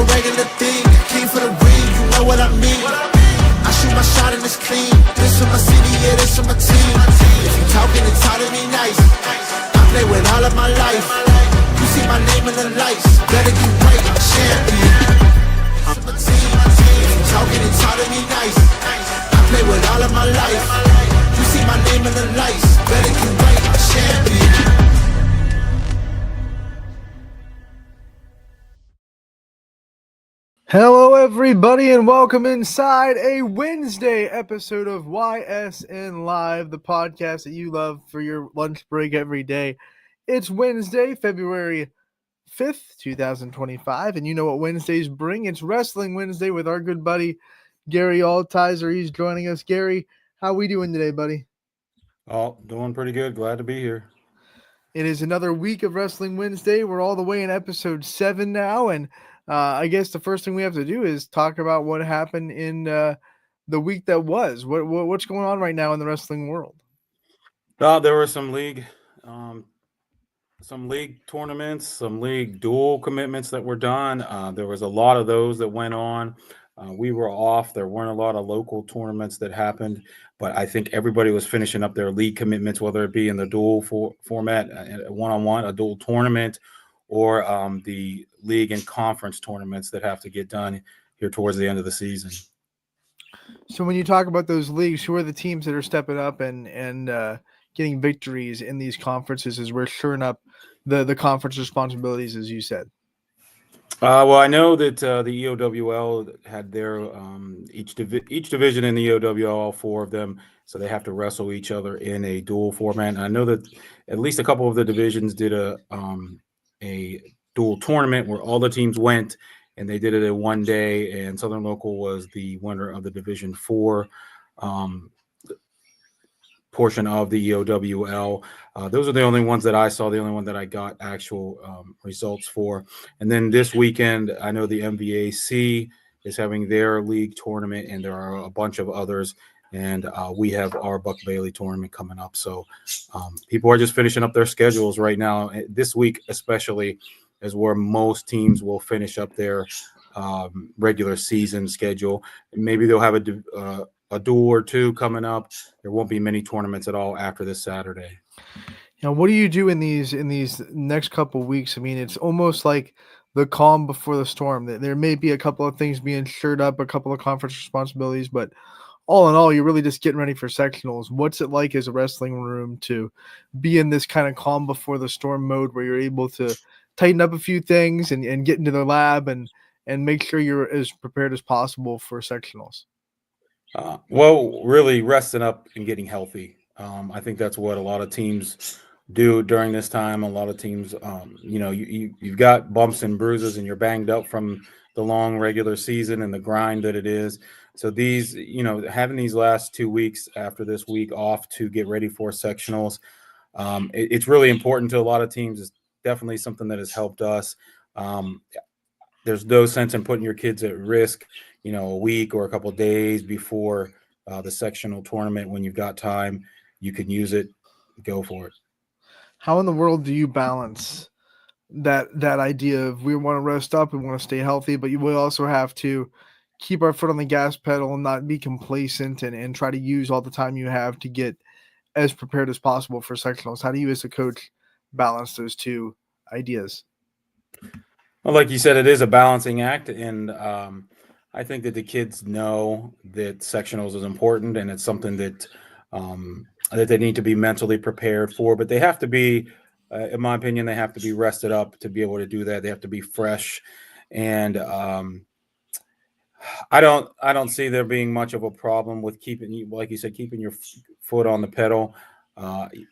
a regular thing. Came for the ring, you know what I mean. I shoot my shot and it's clean. This for my city, yeah, this for my team. If you talking, it's how to be nice. I play with all of my life. You see my name in the lights. Better get right, champion. For my team. If you talking, it's how to be nice. I play with all of my life. You see my name in the lights. Better get right, champion. Hello, everybody, and welcome inside a Wednesday episode of YSN Live, the podcast that you love for your lunch break every day. It's Wednesday, February 5th, 2025, and you know what Wednesdays bring. It's Wrestling Wednesday with our good buddy, Gary Altizer. He's joining us. Gary, how we doing today, buddy? Oh, doing pretty good. Glad to be here. It is another week of Wrestling Wednesday. We're all the way in episode 7 now, and I guess the first thing we have to do is talk about what happened in the week that was. What's going on right now in the wrestling world? There were some league tournaments, some league dual commitments that were done. There was a lot of those that went on. We were off. There weren't a lot of local tournaments that happened, but I think everybody was finishing up their league commitments, whether it be in the dual format, one-on-one, a dual tournament, or the league and conference tournaments that have to get done here towards the end of the season. So when you talk about those leagues, who are the teams that are stepping up and getting victories in these conferences as we're shoring up the conference responsibilities, as you said? Well, I know that the EOWL had their each division in the EOWL, all 4 of them, so they have to wrestle each other in a dual format. And I know that at least a couple of the divisions did a dual tournament where all the teams went, and they did it in one day. And Southern Local was the winner of the Division 4 portion of the EOWL. Those are the only ones that I saw, the only one that I got actual results for. And then this weekend, I know the MVAC is having their league tournament, and there are a bunch of others. And we have our Buck Bailey tournament coming up. So people are just finishing up their schedules right now. This week especially is where most teams will finish up their regular season schedule. Maybe they'll have a duel or two coming up. There won't be many tournaments at all after this Saturday. Now, what do you do in these next couple of weeks? I mean, it's almost like the calm before the storm. There may be a couple of things being shored up, a couple of conference responsibilities, but all in all, you're really just getting ready for sectionals. What's it like as a wrestling room to be in this kind of calm before the storm mode where you're able to tighten up a few things and get into the lab and make sure you're as prepared as possible for sectionals? Well, really resting up and getting healthy. I think that's what a lot of teams do during this time. A lot of teams, you've got bumps and bruises and you're banged up from the long regular season and the grind that it is. So these, having these last 2 weeks after this week off to get ready for sectionals, it's really important to a lot of teams. It's definitely something that has helped us. There's no sense in putting your kids at risk, a week or a couple of days before the sectional tournament. When you've got time, you can use it, go for it. How in the world do you balance that idea of we want to rest up, we want to stay healthy, but we also have to keep our foot on the gas pedal and not be complacent and try to use all the time you have to get as prepared as possible for sectionals? How do you as a coach balance those two ideas? Well, like you said, it is a balancing act, and I think that the kids know that sectionals is important, and it's something that that they need to be mentally prepared for. But they have to be, in my opinion, they have to be rested up to be able to do that. They have to be fresh, and I don't see there being much of a problem with keeping, like you said, keeping your foot on the pedal.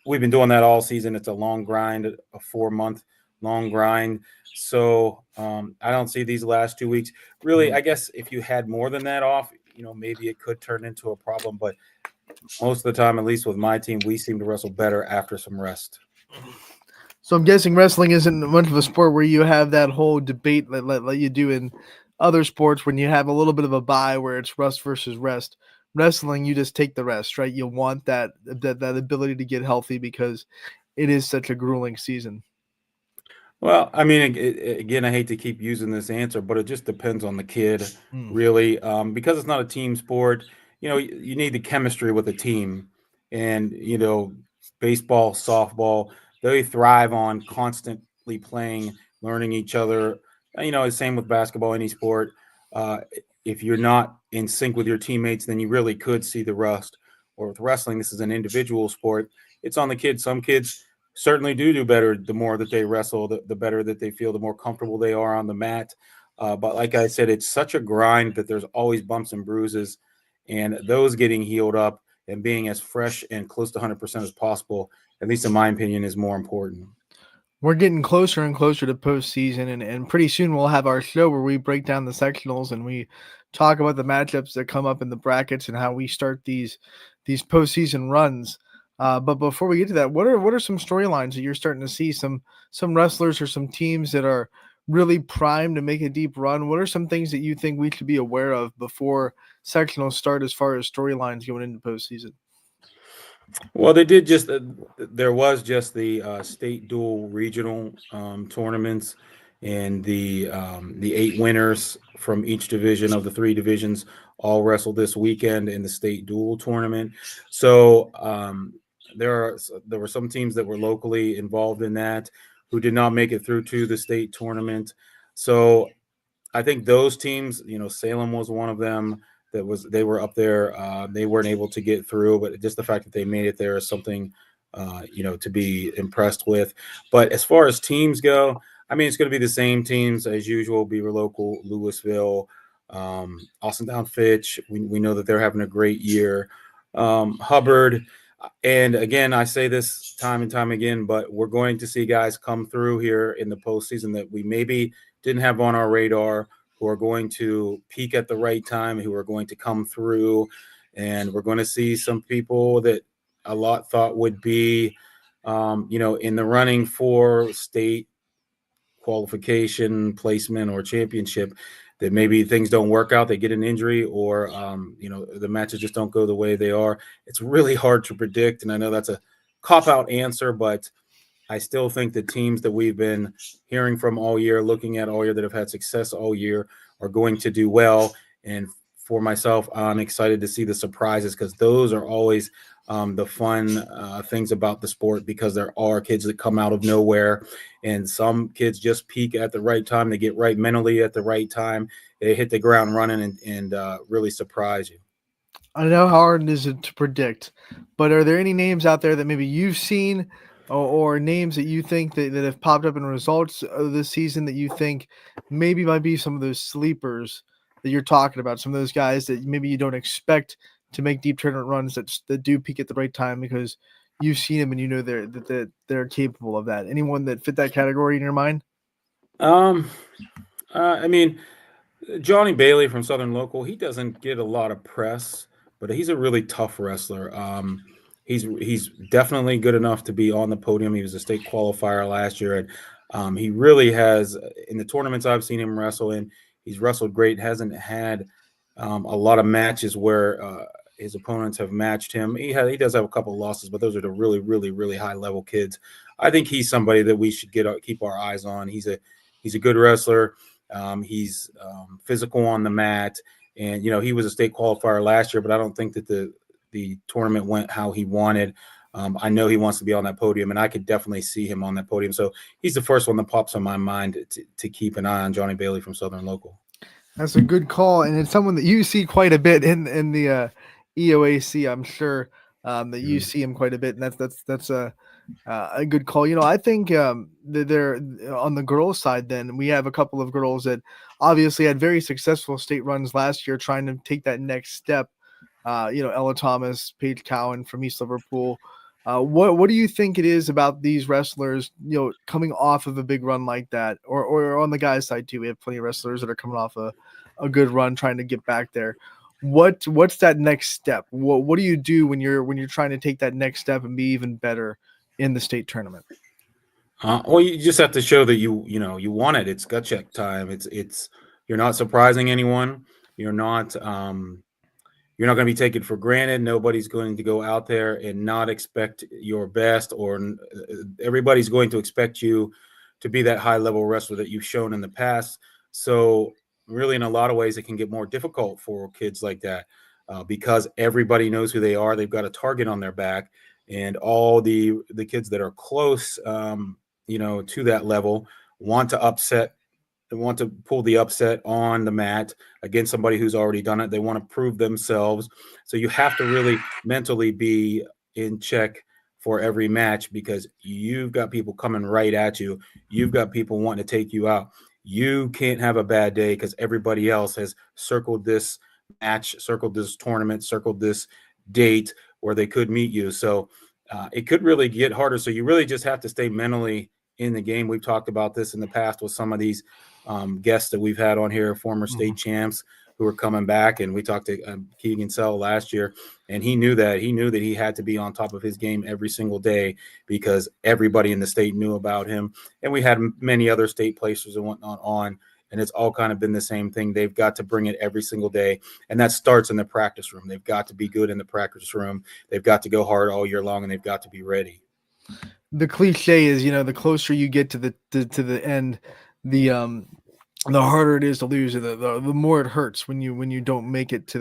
We've been doing that all season. It's a long grind, a 4-month long grind. So I don't see these last 2 weeks. Really, I guess if you had more than that off, maybe it could turn into a problem. But most of the time, at least with my team, we seem to wrestle better after some rest. So I'm guessing wrestling isn't much of a sport where you have that whole debate like you do in other sports when you have a little bit of a bye where it's rust versus rest. Wrestling, you just take the rest, right? You want that ability to get healthy because it is such a grueling season. Well, I mean, again, I hate to keep using this answer, but it just depends on the kid, Mm. really, because it's not a team sport. You need the chemistry with a team, and baseball, softball, they thrive on constantly playing, learning each other. Same with basketball, any sport. Uh, if you're not in sync with your teammates, then you really could see the rust. Or with wrestling, this is an individual sport. It's on the kids. Some kids certainly do better the more that they wrestle, the better that they feel, the more comfortable they are on the mat. But like I said, it's such a grind that there's always bumps and bruises, and those getting healed up and being as fresh and close to 100% as possible, at least in my opinion, is more important. We're getting closer and closer to postseason, and pretty soon we'll have our show where we break down the sectionals and we talk about the matchups that come up in the brackets and how we start these postseason runs. But before we get to that, what are some storylines that you're starting to see, some wrestlers or some teams that are really primed to make a deep run? What are some things that you think we should be aware of before sectionals start as far as storylines going into postseason? Well, they did just there was just the state dual regional tournaments, and the 8 winners from each division of the 3 divisions all wrestled this weekend in the state dual tournament. So there were some teams that were locally involved in that who did not make it through to the state tournament. So I think those teams, Salem was one of them. They were up there. They weren't able to get through, but just the fact that they made it there is something to be impressed with. But as far as teams go, I mean, it's going to be the same teams as usual. Beaver Local, Louisville, Austin Down Fitch. We know that they're having a great year. Hubbard. And again, I say this time and time again, but we're going to see guys come through here in the postseason that we maybe didn't have on our radar, who are going to peak at the right time, who are going to come through. And we're going to see some people that a lot thought would be, in the running for state qualification, placement, or championship, that maybe things don't work out, they get an injury, or the matches just don't go the way they are. It's really hard to predict, and I know that's a cop-out answer, but I still think the teams that we've been hearing from all year, looking at all year, that have had success all year, are going to do well. And for myself, I'm excited to see the surprises, because those are always the fun things about the sport, because there are kids that come out of nowhere, and some kids just peak at the right time. They get right mentally at the right time. They hit the ground running and really surprise you. I know how hard it is to predict, but are there any names out there that maybe you've seen, or names that you think that have popped up in results of this season that you think maybe might be some of those sleepers that you're talking about, some of those guys that maybe you don't expect to make deep tournament runs that do peak at the right time because you've seen them and you know they're capable of that? Anyone that fit that category in your mind? Um, I mean, Johnny Bailey from Southern Local, he doesn't get a lot of press, but he's a really tough wrestler. He's definitely good enough to be on the podium. He was a state qualifier last year, and he really has, in the tournaments I've seen him wrestle in, he's wrestled great. Hasn't had a lot of matches where his opponents have matched him. He does have a couple of losses, but those are the really, really, really high level kids. I think he's somebody that we should keep our eyes on. He's a good wrestler. He's physical on the mat, and he was a state qualifier last year, but I don't think that the tournament went how he wanted. I know he wants to be on that podium, and I could definitely see him on that podium. So he's the first one that pops on my mind to keep an eye on, Johnny Bailey from Southern Local. That's a good call, and it's someone that you see quite a bit in the EOAC. I'm sure that you see him quite a bit, and that's a good call. I think that they're on the girls' side. Then we have a couple of girls that obviously had very successful state runs last year, trying to take that next step. Ella Thomas, Paige Cowan from East Liverpool. What do you think it is about these wrestlers, coming off of a big run like that, or on the guys' side too? We have plenty of wrestlers that are coming off a good run, trying to get back there. What's that next step? What do you do when you're trying to take that next step and be even better in the state tournament? Well, you just have to show that you want it. It's gut check time. It's you're not surprising anyone. You're not going to be taken for granted. Nobody's going to go out there and not expect your best, or everybody's going to expect you to be that high level wrestler that you've shown in the past. So really, in a lot of ways, it can get more difficult for kids like that because everybody knows who they are. They've got a target on their back, and all the kids that are close, to that level want to upset. They want to pull the upset on the mat against somebody who's already done it. They want to prove themselves. So you have to really mentally be in check for every match because you've got people coming right at you. You've got people wanting to take you out. You can't have a bad day because everybody else has circled this match, circled this tournament, circled this date where they could meet you. So it could really get harder. So you really just have to stay mentally in the game. We've talked about this in the past with some of these guests that we've had on here, former state champs who are coming back. And we talked to Keegan Sell last year, and he knew that he had to be on top of his game every single day because everybody in the state knew about him. And we had many other state placers and whatnot on, and it's all kind of been the same thing. They've got to bring it every single day. And that starts in the practice room. They've got to be good in the practice room. They've got to go hard all year long, and they've got to be ready. The cliche is, the closer you get to the end, the harder it is to lose, the more it hurts when you don't make it to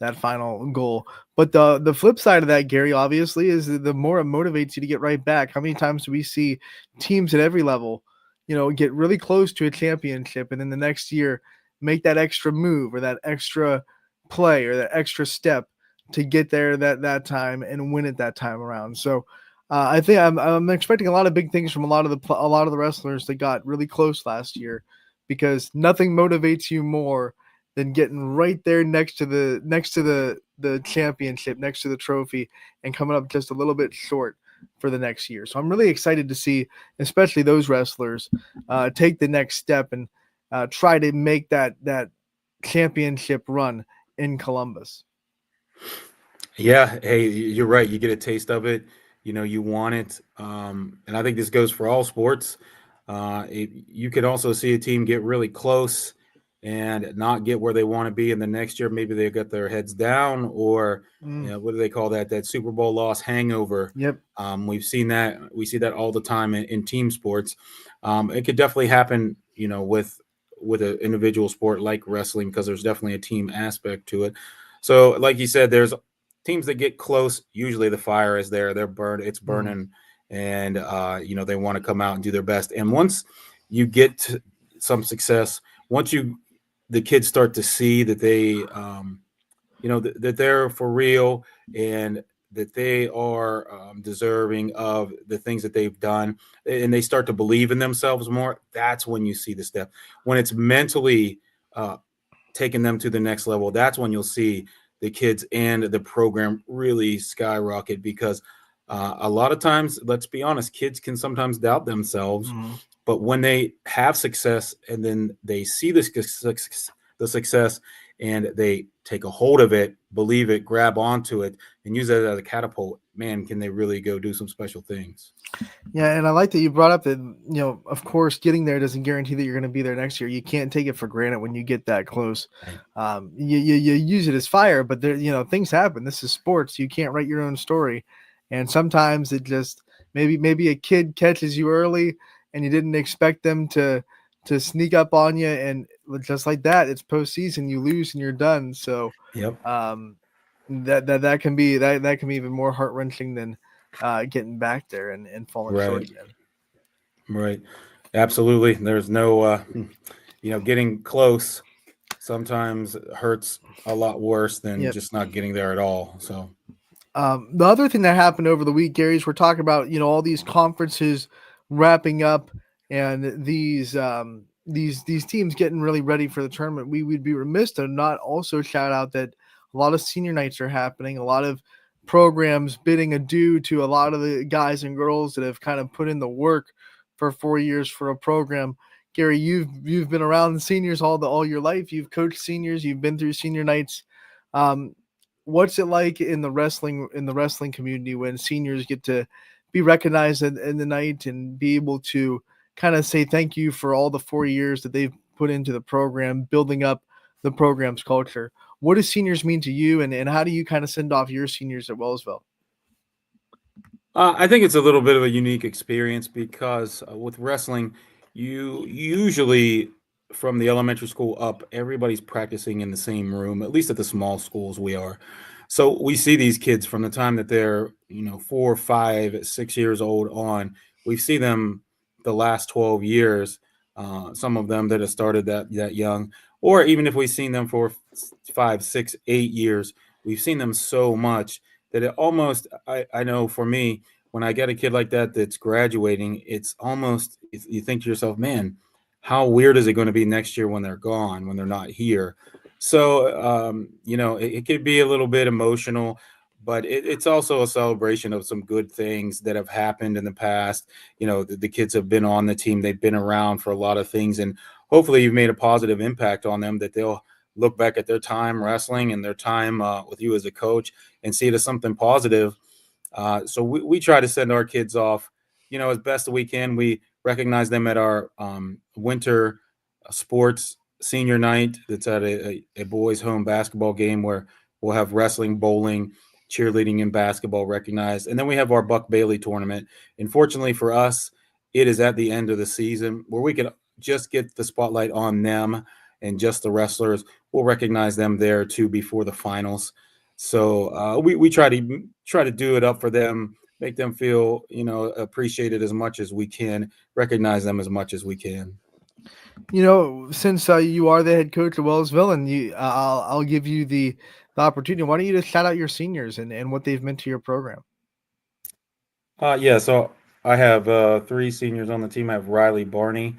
that final goal. But the flip side of that, Gary, obviously, is the more it motivates you to get right back. How many times do we see teams at every level, get really close to a championship, and then the next year make that extra move or that extra play or that extra step to get there that time and win it that time around? So I think I'm expecting a lot of big things from a lot of the wrestlers that got really close last year, because nothing motivates you more than getting right there next to the championship, next to the trophy, and coming up just a little bit short for the next year. So I'm really excited to see, especially those wrestlers, take the next step and try to make that championship run in Columbus. Yeah, hey, you're right. You get a taste of it. You want it. And I think this goes for all sports. You could also see a team get really close and not get where they want to be in the next year. Maybe they got their heads down, or what do they call that? That Super Bowl loss hangover. Yep. We've seen that. We see that all the time in team sports. It could definitely happen, with an individual sport like wrestling, because there's definitely a team aspect to it. So, like you said, there's teams that get close. Usually the fire is there. It's burning. And, they want to come out and do their best. And once you get to some success, the kids start to see that they, that they're for real and that they are deserving of the things that they've done, and they start to believe in themselves more, that's when you see the step. When it's mentally taking them to the next level, that's when you'll see the kids and the program really skyrocket, because a lot of times, let's be honest, kids can sometimes doubt themselves, but when they have success and then they see the success and they take a hold of it, believe it, grab onto it, and use it as a catapult, man, can they really go do some special things. Yeah, and I like that you brought up that, of course, getting there doesn't guarantee that you're going to be there next year. You can't take it for granted when you get that close. You use it as fire, but there, things happen. This is sports. You can't write your own story. And sometimes it just maybe a kid catches you early and you didn't expect them to sneak up on you, and just like that, it's postseason. You lose and you're done. So yep. That can be even more heart wrenching than getting back there and falling short again. Right. Absolutely. There's no getting close sometimes hurts a lot worse than just not getting there at all. So. The other thing that happened over the week, Gary, is we're talking about, all these conferences wrapping up and these teams getting really ready for the tournament. We would be remiss to not also shout out that a lot of senior nights are happening, a lot of programs bidding adieu to a lot of the guys and girls that have kind of put in the work for 4 years for a program. Gary, you've been around the seniors all your life. You've coached seniors. You've been through senior nights. What's it like in the wrestling community when seniors get to be recognized in the night and be able to kind of say thank you for all the 4 years that they've put into the program, building up the program's culture? What does seniors mean to you, and how do you kind of send off your seniors at Wellsville? I think it's a little bit of a unique experience because with wrestling, you usually from the elementary school up, everybody's practicing in the same room, at least at the small schools we are. So we see these kids from the time that they're, 4, 5, 6 years old on. We see them the last 12 years. Some of them that have started that young, or even if we've seen them for 5, 6, 8 years, we've seen them so much that it almost, I know for me, when I get a kid like that that's graduating, it's almost you think to yourself, man, how weird is it going to be next year when they're gone, when they're not here? So, it could be a little bit emotional, but it's also a celebration of some good things that have happened in the past. The kids have been on the team, they've been around for a lot of things, and hopefully you've made a positive impact on them that they'll look back at their time wrestling and their time with you as a coach and see it as something positive. So we try to send our kids off, as best we can. We recognize them at our winter sports senior night. That's at a boys' home basketball game where we'll have wrestling, bowling, cheerleading, and basketball recognized. And then we have our Buck Bailey tournament. And fortunately for us, it is at the end of the season where we can just get the spotlight on them and just the wrestlers. We'll recognize them there too before the finals. So we try to do it up for them, make them feel appreciated as much as we can, recognize them as much as we can. Since you are the head coach of Wellsville, and I'll give you the opportunity. Why don't you just shout out your seniors and what they've meant to your program? Yeah, so I have 3 seniors on the team. I have Riley Barney.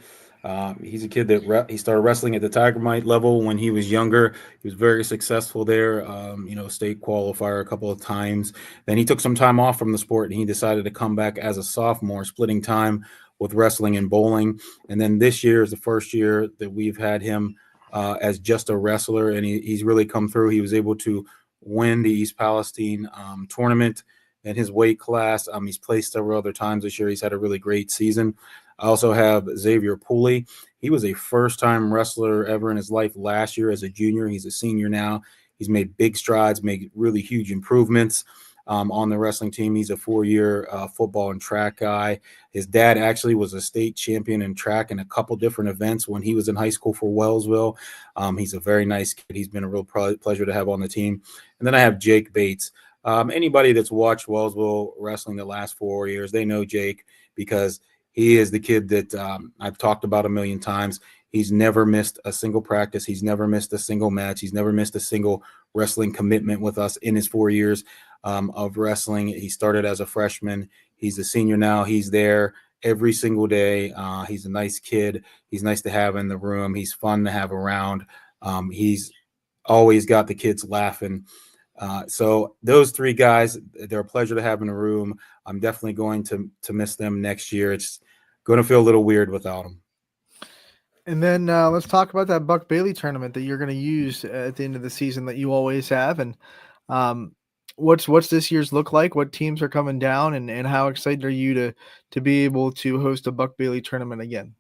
He's a kid that he started wrestling at the Tiger Mite level when he was younger. He was very successful there, state qualifier a couple of times. Then he took some time off from the sport and he decided to come back as a sophomore, splitting time with wrestling and bowling. And then this year is the first year that we've had him as just a wrestler, and he's really come through. He was able to win the East Palestine tournament in his weight class. He's placed several other times this year. He's had a really great season. I also have Xavier Pooley. He was a first-time wrestler ever in his life last year as a junior. He's a senior now. He's made big strides, made really huge improvements on the wrestling team. He's a 4-year football and track guy. His dad actually was a state champion in track in a couple different events when he was in high school for Wellsville. He's a very nice kid. He's been a real pleasure to have on the team. And then I have Jake Bates. Anybody that's watched Wellsville wrestling the last 4 years, they know Jake because he is the kid that I've talked about a million times. He's never missed a single practice. He's never missed a single match. He's never missed a single wrestling commitment with us in his 4 years of wrestling. He started as a freshman. He's a senior now. He's there every single day. He's a nice kid. He's nice to have in the room. He's fun to have around. He's always got the kids laughing. So those 3 guys, they're a pleasure to have in the room. I'm definitely going to miss them next year. It's going to feel a little weird without them. And then let's talk about that Buck Bailey tournament that you're going to use at the end of the season that you always have. And what's this year's look like? What teams are coming down, and how excited are you to be able to host a Buck Bailey tournament again?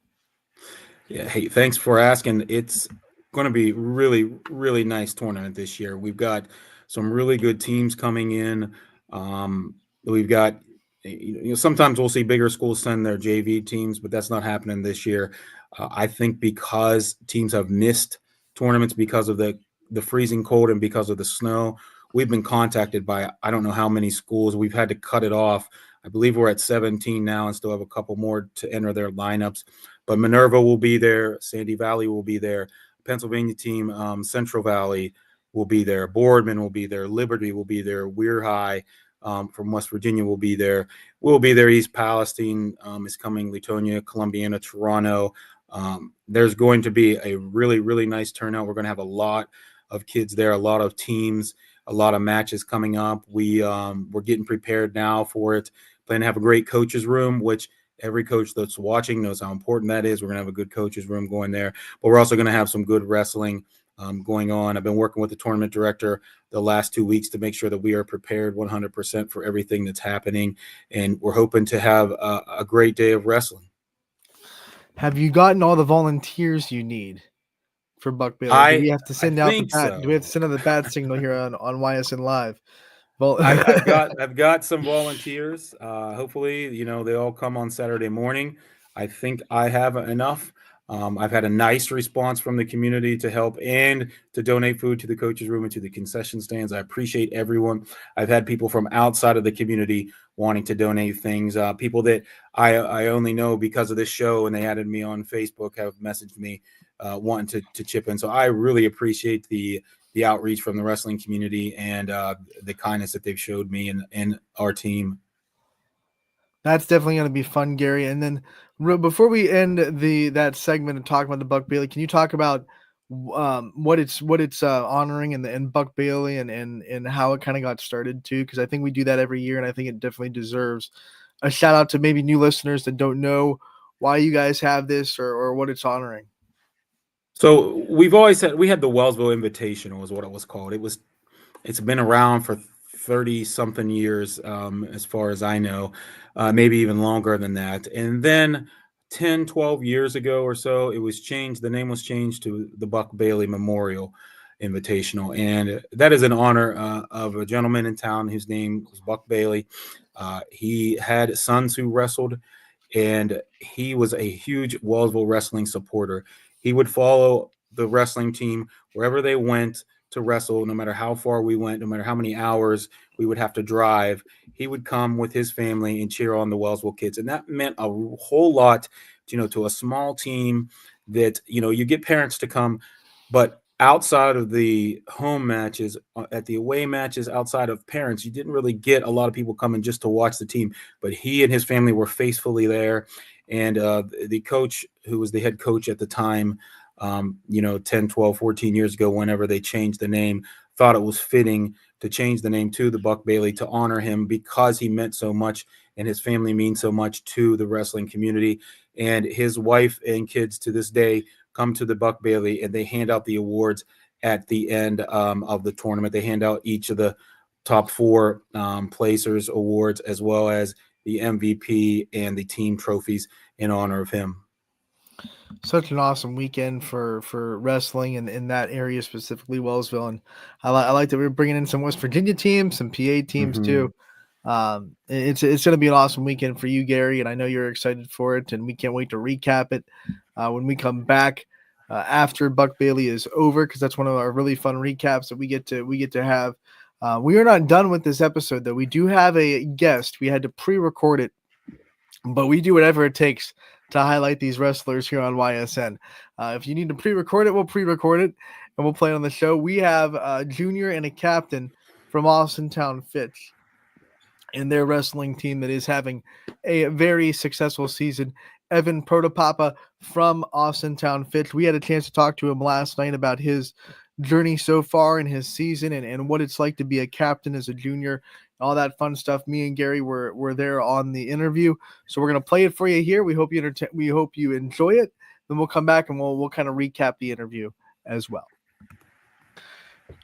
Yeah. Hey, thanks for asking. It's going to be really, really nice tournament this year. We've got some really good teams coming in. We've got, sometimes we'll see bigger schools send their JV teams, but that's not happening this year. I think because teams have missed tournaments because of the freezing cold and because of the snow, we've been contacted by I don't know how many schools. We've had to cut it off. I believe we're at 17 now and still have a couple more to enter their lineups. But Minerva will be there. Sandy Valley will be there. Pennsylvania team, Central Valley will be there. Boardman will be there. Liberty will be there. Weir High from West Virginia will be there. We'll be there. East Palestine is coming. Latonia, Columbiana, Toronto. There's going to be a really, really nice turnout. We're going to have a lot of kids there, a lot of teams, a lot of matches coming up. We're getting prepared now for it. Plan to have a great coaches room, which every coach that's watching knows how important that is. We're going to have a good coaches room going there, but we're also going to have some good wrestling going on. I've been working with the tournament director the last 2 weeks to make sure that we are prepared 100% for everything that's happening. And we're hoping to have a great day of wrestling. Have you gotten all the volunteers you need for Buck Bailey? Do we have to send out the bat? So. Do we have to send out the bat signal here on YSN Live? Well, I've got some volunteers. Hopefully, they all come on Saturday morning. I think I have enough. I've had a nice response from the community to help and to donate food to the coaches' room and to the concession stands. I appreciate everyone. I've had people from outside of the community wanting to donate things. People that I only know because of this show and they added me on Facebook have messaged me wanting to chip in. So I really appreciate the outreach from the wrestling community and the kindness that they've showed me and our team. That's definitely going to be fun, Gary. And then before we end that segment and talk about the Buck Bailey, can you talk about what it's honoring and Buck Bailey and how it kind of got started too? Because I think we do that every year, and I think it definitely deserves a shout out to maybe new listeners that don't know why you guys have this or what it's honoring. So we had the Wellsville Invitational is what it was called. It's been around for 30 something years, as far as I know, maybe even longer than that. And then 10, 12 years ago or so, the name was changed to the Buck Bailey Memorial Invitational. And that is in honor of a gentleman in town whose name was Buck Bailey. He had sons who wrestled, and he was a huge Wellsville wrestling supporter. He would follow the wrestling team wherever they went to wrestle, no matter how far we went, no matter how many hours we would have to drive. He would come with his family and cheer on the Wellsville kids. And that meant a whole lot, to a small team that, you get parents to come, but outside of the home matches, at the away matches, outside of parents, you didn't really get a lot of people coming just to watch the team. But he and his family were faithfully there. And the coach, who was the head coach at the time, 10, 12, 14 years ago, whenever they changed the name, thought it was fitting to change the name to the Buck Bailey to honor him because he meant so much and his family means so much to the wrestling community. And his wife and kids to this day come to the Buck Bailey and they hand out the awards at the end of the tournament. They hand out each of the top four placers awards, as well as the MVP and the team trophies in honor of him. Such an awesome weekend for wrestling and in that area, specifically Wellsville. And I like that we're bringing in some West Virginia teams, some PA teams too. It's going to be an awesome weekend for you, Gary, and I know you're excited for it, and we can't wait to recap it when we come back after Buck Bailey is over, because that's one of our really fun recaps that we get to have. We are not done with this episode, though. We do have a guest. We had to pre-record it, but we do whatever it takes to highlight these wrestlers here on YSN. If you need to pre-record it, we'll pre-record it, and we'll play it on the show. We have a junior and a captain from Austintown Fitch and their wrestling team that is having a very successful season. Evan Protopapa from Austintown Fitch. We had a chance to talk to him last night about his journey so far in his season and what it's like to be a captain as a junior, all that fun stuff. Me and Gary were there on the interview, so we're gonna play it for you here. We hope you enjoy it. Then we'll come back and we'll kind of recap the interview as well.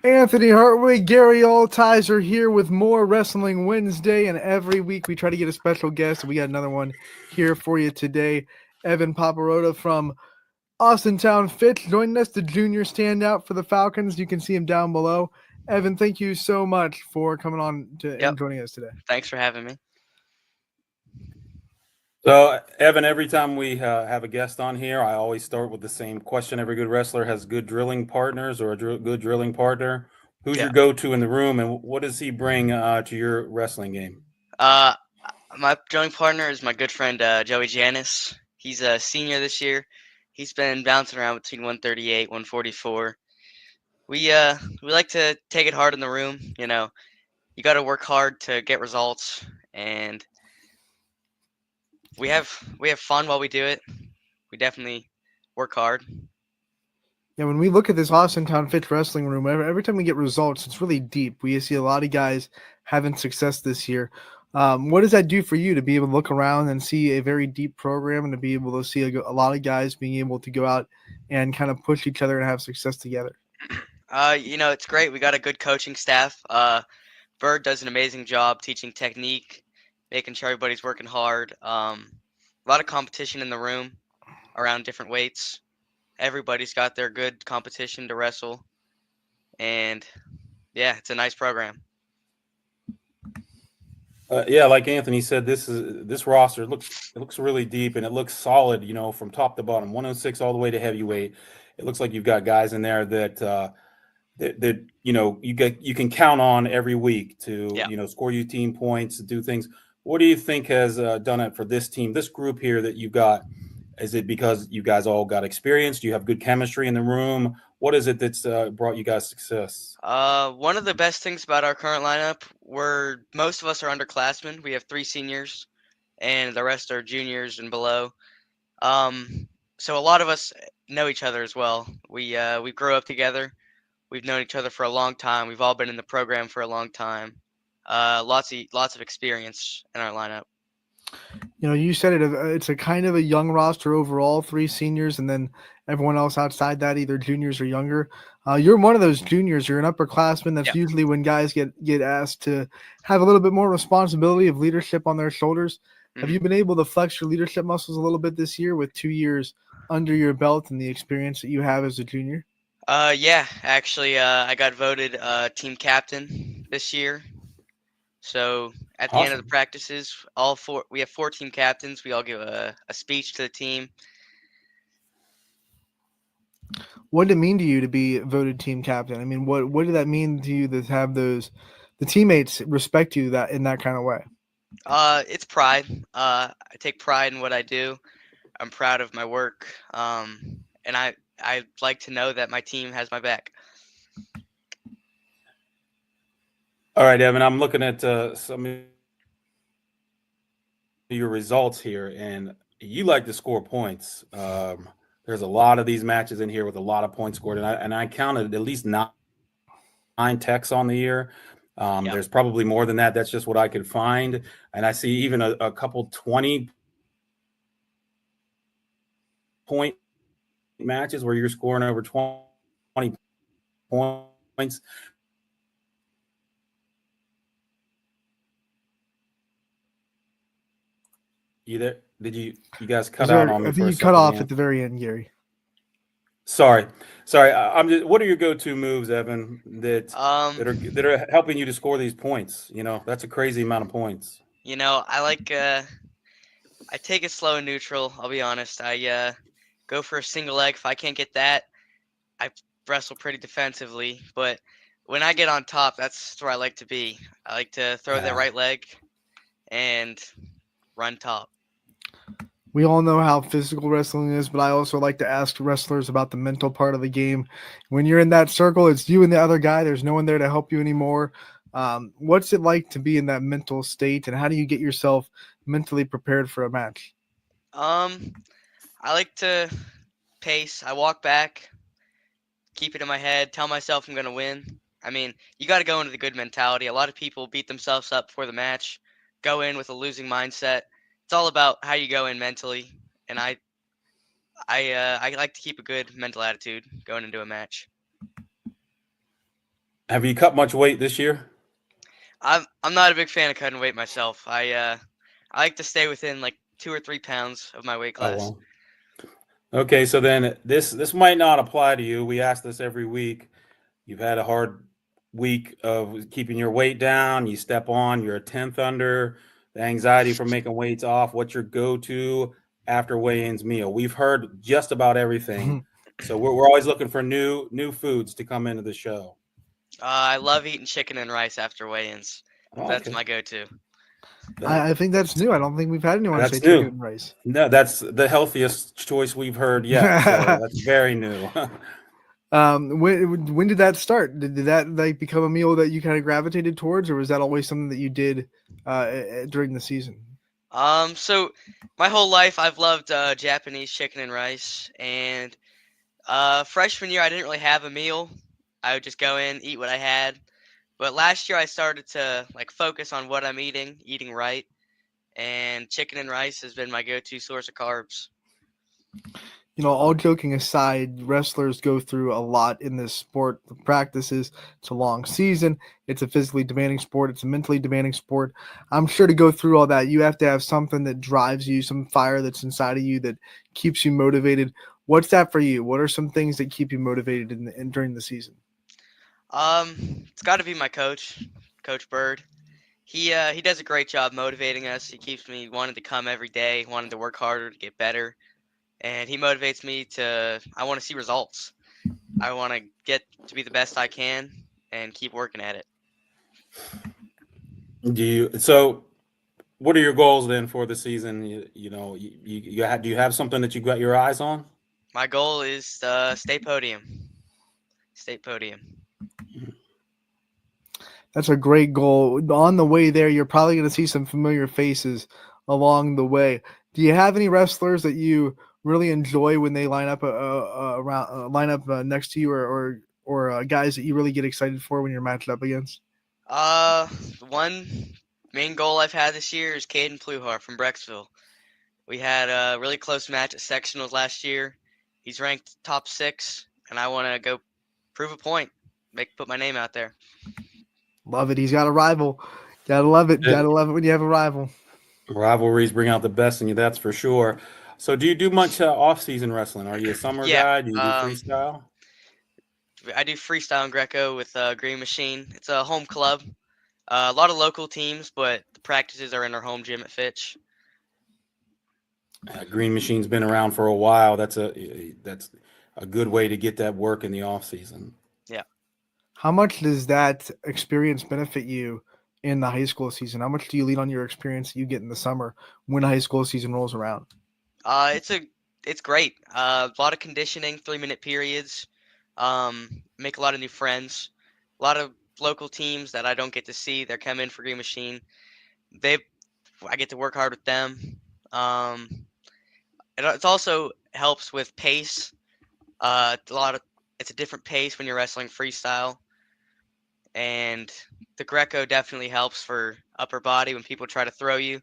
Anthony Hartwig, Gary Altizer here with more Wrestling Wednesday, and every week we try to get a special guest. We got another one here for you today. Evan Paparota from Austintown Fitch joining us, the junior standout for the Falcons. You can see him down below. Evan, thank you so much for coming on and joining us today. Thanks for having me. So, Evan, every time we have a guest on here, I always start with the same question. Every good wrestler has good drilling partners or a good drilling partner. Who's your go-to in the room, and what does he bring to your wrestling game? My drilling partner is my good friend Joey Janis. He's a senior this year. He's been bouncing around between 138, 144. We like to take it hard in the room. You got to work hard to get results, and we have fun while we do it. We definitely work hard. Yeah, when we look at this Austintown Fitch wrestling room, every time we get results, it's really deep. We see a lot of guys having success this year. What does that do for you to be able to look around and see a very deep program and to be able to see a lot of guys being able to go out and kind of push each other and have success together? It's great. We got a good coaching staff. Bird does an amazing job teaching technique, making sure everybody's working hard. A lot of competition in the room around different weights. Everybody's got their good competition to wrestle. And, yeah, it's a nice program. Yeah, like Anthony said, this roster it looks really deep and it looks solid. You know, from top to bottom, 106 all the way to heavyweight. It looks like you've got guys in there that you know you can count on every week to Yeah. score you team points, do things. What do you think has done it for this team, this group here that you've got? Is it because you guys all got experience? Do you have good chemistry in the room? What is it that's brought you guys success? One of the best things about our current lineup, most of us are underclassmen. We have 3 seniors, and the rest are juniors and below. So a lot of us know each other as well. We grew up together. We've known each other for a long time. We've all been in the program for a long time. Lots of experience in our lineup. You said it. It's a kind of a young roster overall, 3 seniors, and then everyone else outside that, either juniors or younger. You're one of those juniors. You're an upperclassman. That's Yeah. usually when guys get asked to have a little bit more responsibility of leadership on their shoulders. Have Mhm. you been able to flex your leadership muscles a little bit this year with 2 years under your belt and the experience that you have as a junior? Yeah, actually, I got voted team captain this year. So at the end of the Awesome. practices, we have 4 team captains. We all give a speech to the team. What did it mean to you to be voted team captain? I mean, what did that mean to you to have the teammates respect you that in that kind of way? It's pride. I take pride in what I do. I'm proud of my work. And I like to know that my team has my back. All right, Evan, I'm looking at some of your results here, and you like to score points. There's a lot of these matches in here with a lot of points scored, and I counted at least nine techs on the year. Yeah. There's probably more than that. That's just what I could find, and I see even a couple 20-point matches where you're scoring over 20 points. You there? Did you guys cut out on me I for think a you second? cut off Ian? at the very end, Gary. Sorry. I'm just. What are your go-to moves, Evan? That are helping you to score these points. That's a crazy amount of points. I take it slow and neutral. I'll be honest. I go for a single leg. If I can't get that, I wrestle pretty defensively. But when I get on top, that's where I like to be. I like to throw that Yeah. right leg and run top. We all know how physical wrestling is, but I also like to ask wrestlers about the mental part of the game. When you're in that circle, it's you and the other guy. There's no one there to help you anymore. What's it like to be in that mental state, and how do you get yourself mentally prepared for a match? I like to pace. I walk back, keep it in my head, tell myself I'm gonna win. I mean, you got to go into the good mentality. A lot of people beat themselves up before the match, go in with a losing mindset. It's all about how you go in mentally, and I like to keep a good mental attitude going into a match. Have you cut much weight this year? I'm not a big fan of cutting weight myself. I like to stay within like 2 or 3 pounds of my weight class. Oh, well. Okay, so then this might not apply to you. We ask this every week. You've had a hard week of keeping your weight down. You step on, you're a 10th under. The anxiety from making weights off. What's your go-to after weigh-ins meal? We've heard just about everything, so we're always looking for new foods to come into the show. I love eating chicken and rice after weigh-ins. Oh, That's okay. my go-to. I think that's new. I don't think we've had anyone That's say new. chicken and rice. No, that's the healthiest choice we've heard yet. So that's very new. When did that start? Did that like become a meal that you kind of gravitated towards, or was that always something that you did during the season? So my whole life I've loved Japanese chicken and rice, and freshman year I didn't really have a meal. I would just go in, eat what I had. But last year I started to like focus on what I'm eating right, and chicken and rice has been my go-to source of carbs. All joking aside, wrestlers go through a lot in this sport. The practices, it's a long season. It's a physically demanding sport. It's a mentally demanding sport. I'm sure to go through all that, you have to have something that drives you, some fire that's inside of you that keeps you motivated. What's that for you? What are some things that keep you motivated during the season? It's got to be my coach, Coach Bird. He does a great job motivating us. He keeps me wanting to come every day, wanting to work harder to get better, and he motivates me to. I want to see results. I want to get to be the best I can and keep working at it. So what are your goals then for the season? Do you have something that you got your eyes on? My goal is state podium. State podium. That's a great goal. On the way there, you're probably going to see some familiar faces along the way. Do you have any wrestlers that you really enjoy when they line up next to you, or guys that you really get excited for when you're matched up against? One main goal I've had this year is Caden Pluhar from Brecksville. We had a really close match at sectionals last year. He's ranked top 6, and I want to go prove a point, put my name out there. Love it. He's got a rival. Gotta love it. Yeah. Gotta love it when you have a rival. Rivalries bring out the best in you, that's for sure. So do you do much off-season wrestling? Are you a summer guy? Do you do freestyle? I do freestyle and Greco with Green Machine. It's a home club. A lot of local teams, but the practices are in our home gym at Fitch. Green Machine's been around for a while. That's a good way to get that work in the off-season. Yeah. How much does that experience benefit you in the high school season? How much do you lean on your experience that you get in the summer when high school season rolls around? It's great. A lot of conditioning, 3-minute periods. Make a lot of new friends. A lot of local teams that I don't get to see. They're coming for Green Machine. I get to work hard with them. It also helps with pace. It's a different pace when you're wrestling freestyle, and the Greco definitely helps for upper body when people try to throw you.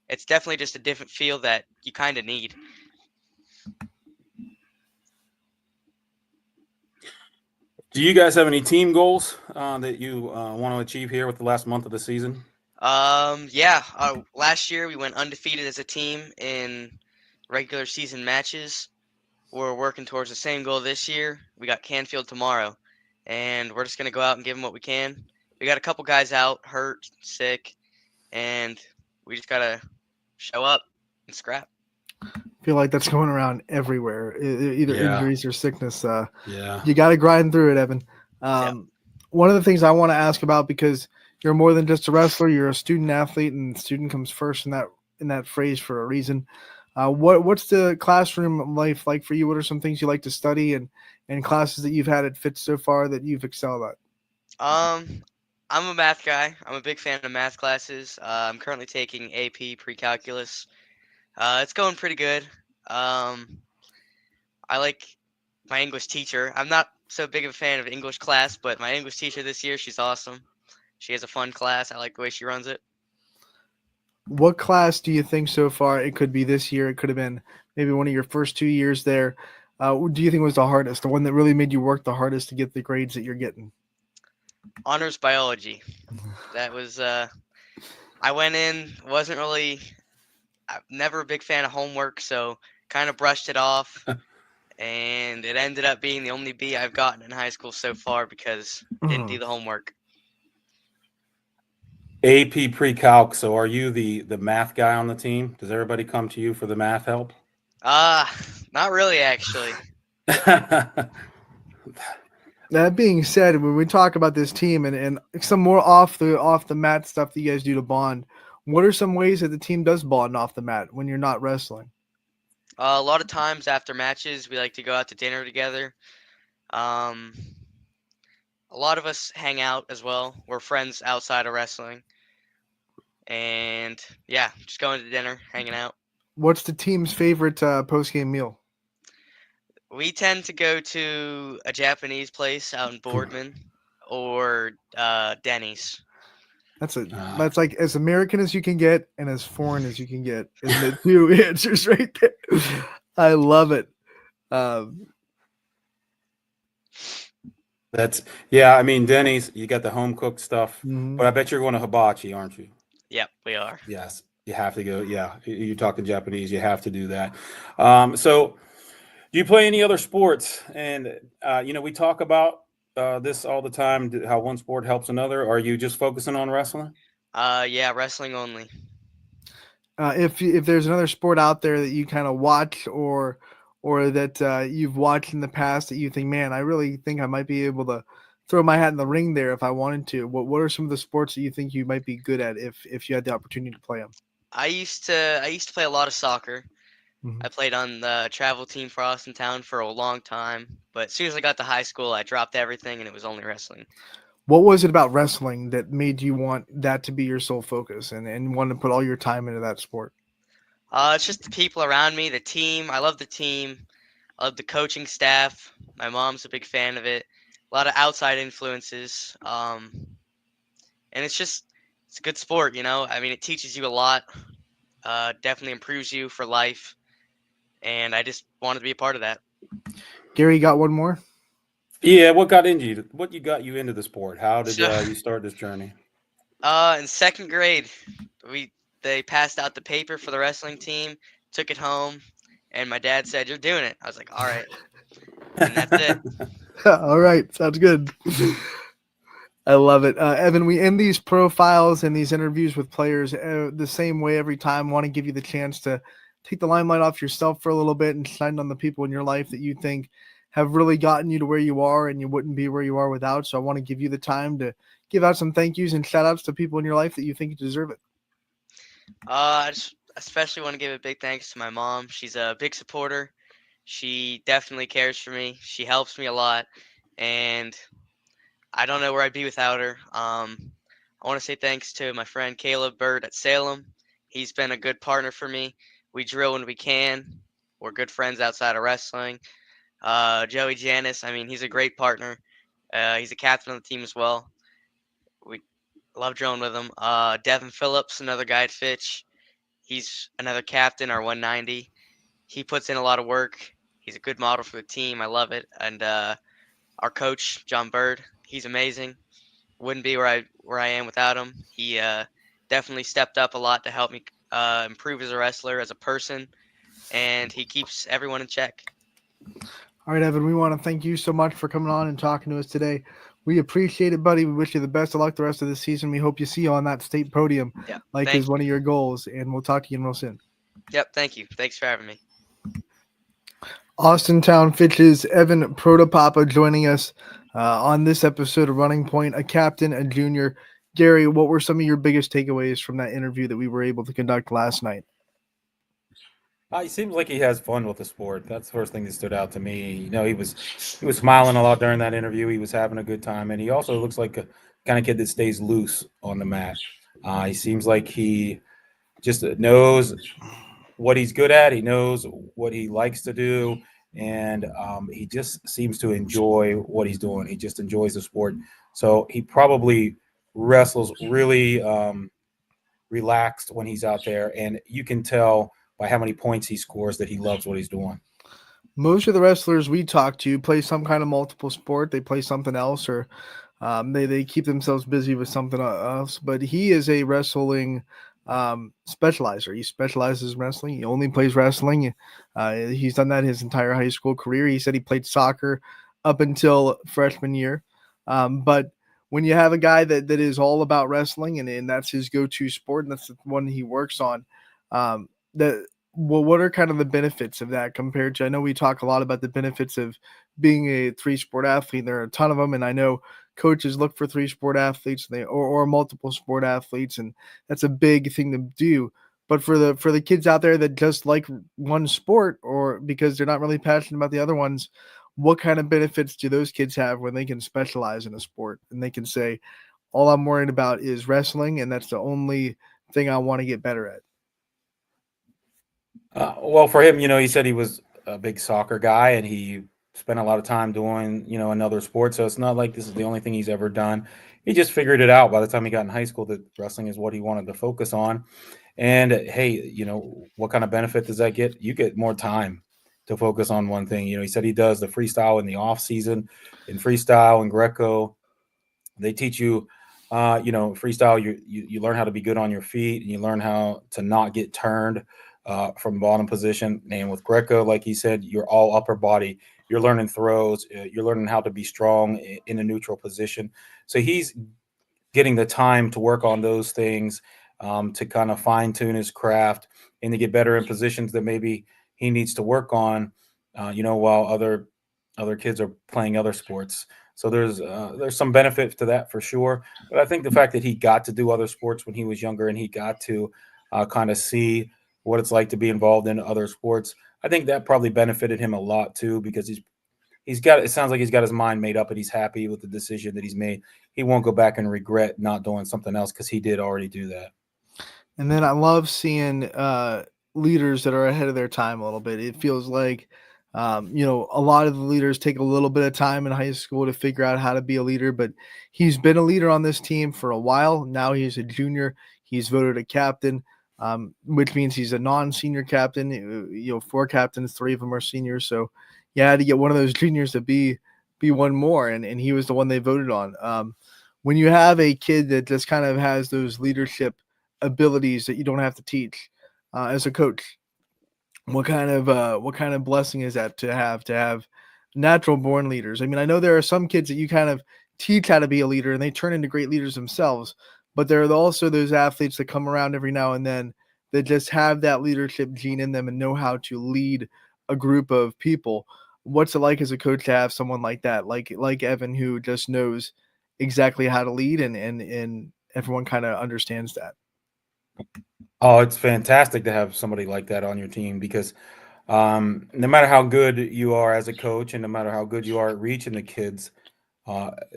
It's definitely just a different feel that you kind of need. Do you guys have any team goals that you want to achieve here with the last month of the season? Yeah. Last year we went undefeated as a team in regular season matches. We're working towards the same goal this year. We got Canfield tomorrow, and we're just gonna go out and give them what we can. We got a couple guys out, hurt, sick, and we just gotta show up and scrap. I feel like that's going around everywhere, either injuries or sickness. You got to grind through it, Evan. One of the things I want to ask about, because you're more than just a wrestler, you're a student athlete, and student comes first in that phrase for a reason. What's the classroom life like for you? What are some things you like to study and classes that you've had at Fitch so far that you've excelled at? I'm a math guy. I'm a big fan of math classes. I'm currently taking AP pre-calculus. It's going pretty good. I like my English teacher. I'm not so big of a fan of English class, but my English teacher this year, she's awesome. She has a fun class. I like the way she runs it. What class do you think so far? It could be this year. It could have been maybe one of your first 2 years there. Do you think was the hardest, the one that really made you work the hardest to get the grades that you're getting? Honors biology. That was, I went in, I'm never a big fan of homework, so kind of brushed it off. And it ended up being the only B I've gotten in high school so far because I didn't do the homework. AP pre-calc. So are you the math guy on the team? Does everybody come to you for the math help? Not really, actually. That being said, when we talk about this team and some more off the mat stuff that you guys do to bond, what are some ways that the team does bond off the mat when you're not wrestling? A lot of times after matches, we like to go out to dinner together. A lot of us hang out as well. We're friends outside of wrestling. And yeah, just going to dinner, hanging out. What's the team's favorite post-game meal? We tend to go to a Japanese place out in Boardman or Denny's. That's like as American as you can get and as foreign as you can get. Is the two answers right there. I love it. I mean, Denny's, you got the home cooked stuff, but I bet you're going to Hibachi, aren't you? Yep, we are. Yes, you have to go. Yeah, you're talking Japanese. You have to do that. So, do you play any other sports? And we talk about this all the time. How one sport helps another. Are you just focusing on wrestling? Yeah, wrestling only. If there's another sport out there that you kind of watch or that you've watched in the past that you think, man, I really think I might be able to throw my hat in the ring there if I wanted to. What are some of the sports that you think you might be good at if you had the opportunity to play them? I used to play a lot of soccer. Mhm. I played on the travel team for Austin Town for a long time, but as soon as I got to high school, I dropped everything and it was only wrestling. What was it about wrestling that made you want that to be your sole focus and want to put all your time into that sport? It's just the people around me, the team. I love the team. I love the coaching staff. My mom's a big fan of it. A lot of outside influences. And it's a good sport, you know. I mean, it teaches you a lot. Definitely improves you for life. And I just wanted to be a part of that. Gary, got one more? Yeah, what got into you? What you got you into the sport? How did So, you start this journey? in second grade, we they passed out the paper for the wrestling team. Took it home, and my dad said, "You're doing it." I was like, "All right," and that's it. All right, sounds good. I love it. Evan, we end these profiles and these interviews with players the same way every time. Want to give you the chance to take the limelight off yourself for a little bit and shine on the people in your life that you think have really gotten you to where you are and you wouldn't be where you are without. So I want to give you the time to give out some thank yous and shout outs to people in your life that you think you deserve it. I just especially want to give a big thanks to my mom. She's a big supporter. She definitely cares for me. She helps me a lot, and I don't know where I'd be without her. I want to say thanks to my friend Caleb Bird at Salem. He's been a good partner for me. We drill when we can. We're good friends outside of wrestling. Joey Janis, I mean, he's a great partner. He's a captain on the team as well. We love drilling with him. Devin Phillips, another guy at Fitch. He's another captain, our 190. He puts in a lot of work. He's a good model for the team. I love it. And our coach, John Bird, he's amazing. Wouldn't be where I am without him. He definitely stepped up a lot to help me improve as a wrestler, as a person, and he keeps everyone in check. All right, Evan, we want to thank you so much for coming on and talking to us today. We appreciate it, buddy. We wish you the best of luck the rest of the season. We hope you see you on that state podium, Yeah, like thank is you. one of your goals. And we'll talk to you real soon. Yep, thank you. Thanks for having me. Austin Town Fitch's Evan Protopapa joining us on this episode of Running Point, a captain, a junior. Gary, what were some of your biggest takeaways from that interview that we were able to conduct last night? He seems like he has fun with the sport. That's the first thing that stood out to me. You know, he was smiling a lot during that interview. He was having a good time, and he also looks like a kind of kid that stays loose on the mat. He seems like he just knows what he's good at. He knows what he likes to do, and he just seems to enjoy what he's doing. He just enjoys the sport. So he probably wrestles really relaxed when he's out there, and you can tell by how many points he scores that he loves what he's doing. Most of the wrestlers we talk to play some kind of multiple sport. They play something else, or they keep themselves busy with something else. But he is a wrestling specializer. He specializes in wrestling. He only plays wrestling. He's done that his entire high school career. He said he played soccer up until freshman year. But when you have a guy that is all about wrestling and that's his go-to sport and that's the one he works on, that well, what are kind of the benefits of that compared to? I know we talk a lot about the benefits of being a three-sport athlete. There are a ton of them, and I know coaches look for three-sport athletes or multiple sport athletes, and that's a big thing to do. But for the kids out there that just like one sport or because they're not really passionate about the other ones, what kind of benefits do those kids have when they can specialize in a sport and they can say, all I'm worried about is wrestling, and that's the only thing I want to get better at? Well, for him, you know, he said he was a big soccer guy and he spent a lot of time doing, you know, another sport. So it's not like this is the only thing he's ever done. He just figured it out by the time he got in high school that wrestling is what he wanted to focus on. And hey, you know, what kind of benefit does that get? You get more time to focus on one thing. You know, he said he does the freestyle in the off season. In freestyle and Greco, they teach you, you know, freestyle. You learn how to be good on your feet, and you learn how to not get turned from bottom position. And with Greco, like he said, you're all upper body. You're learning throws. You're learning how to be strong in a neutral position. So he's getting the time to work on those things, to kind of fine tune his craft and to get better in positions that maybe he needs to work on, while other kids are playing other sports. So there's some benefit to that for sure. But I think the fact that he got to do other sports when he was younger and he got to kind of see what it's like to be involved in other sports, I think that probably benefited him a lot too, because it sounds like he's got his mind made up and he's happy with the decision that he's made. He won't go back and regret not doing something else because he did already do that. And then I love seeing leaders that are ahead of their time a little bit. It feels like, a lot of the leaders take a little bit of time in high school to figure out how to be a leader, but he's been a leader on this team for a while. Now he's a junior. He's voted a captain, which means he's a non-senior captain. 4 captains, 3 of them are seniors. So you had to get one of those juniors to be one more, and he was the one they voted on. When you have a kid that just kind of has those leadership abilities that you don't have to teach as a coach, what kind of blessing is that to have natural born leaders? I mean, I know there are some kids that you kind of teach how to be a leader and they turn into great leaders themselves, but there are also those athletes that come around every now and then that just have that leadership gene in them and know how to lead a group of people. What's it like as a coach to have someone like that, like Evan, who just knows exactly how to lead and everyone kind of understands that? Oh, it's fantastic to have somebody like that on your team, because no matter how good you are as a coach and no matter how good you are at reaching the kids,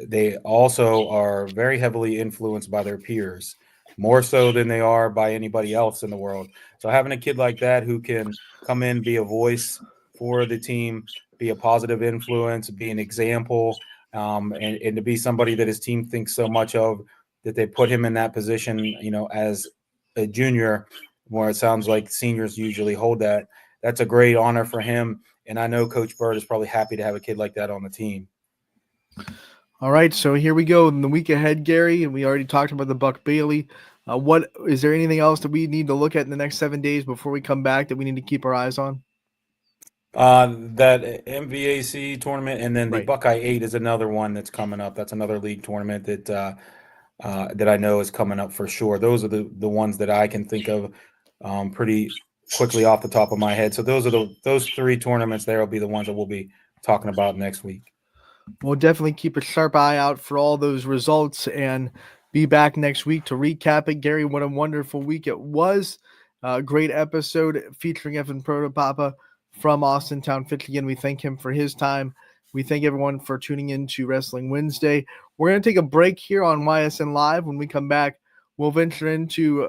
they also are very heavily influenced by their peers, more so than they are by anybody else in the world. So having a kid like that who can come in, be a voice for the team, be a positive influence, be an example, and to be somebody that his team thinks so much of that they put him in that position, as a junior, where it sounds like seniors usually hold that. That's a great honor for him. And I know Coach Bird is probably happy to have a kid like that on the team. All right, so here we go in the week ahead, Gary, and we already talked about the Buck Bailey. What is there anything else that we need to look at in the next 7 days before we come back that we need to keep our eyes on? That MVAC tournament, and then the Right. Buckeye 8 is another one that's coming up. That's another league tournament that I know is coming up for sure. Those are the ones that I can think of pretty quickly off the top of my head. So those 3 tournaments there will be the ones that we'll be talking about next week. We'll definitely keep a sharp eye out for all those results and be back next week to recap it. Gary, what a wonderful week it was. Great episode featuring Evan Protopapa from Austintown, Michigan. We thank him for his time. We thank everyone for tuning in to Wrestling Wednesday. We're going to take a break here on YSN Live. When we come back, we'll venture into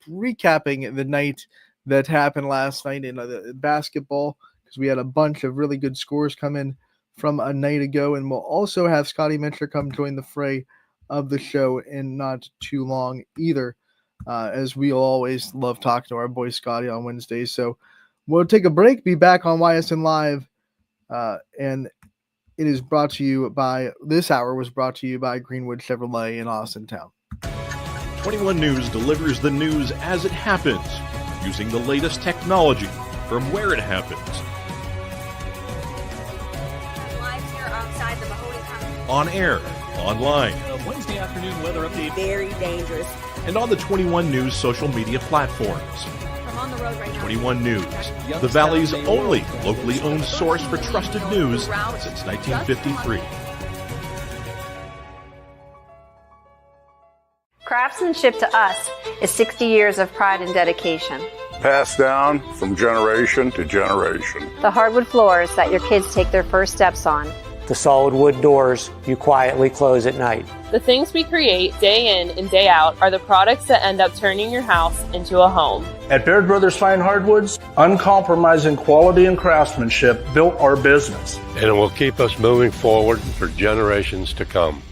recapping the night that happened last night in the basketball, because we had a bunch of really good scores come in from a night ago. And we'll also have Scotty Mincher come join the fray of the show in not too long either, as we always love talking to our boy Scotty on Wednesdays. So we'll take a break, be back on YSN Live, and it is brought to you by, this hour was brought to you by Greenwood Chevrolet in Austintown. 21 News delivers the news as it happens, using the latest technology from where it happens. Live here outside the Mahoney County. On air, online, Wednesday afternoon weather update. Very dangerous. and on the 21 News social media platforms. From on the road right now. 21 News, the Valley's only locally owned source for trusted news since 1953. Craftsmanship to us is 60 years of pride and dedication. Passed down from generation to generation. The hardwood floors that your kids take their first steps on. The solid wood doors you quietly close at night. The things we create day in and day out are the products that end up turning your house into a home. At Baird Brothers Fine Hardwoods, uncompromising quality and craftsmanship built our business. And it will keep us moving forward for generations to come.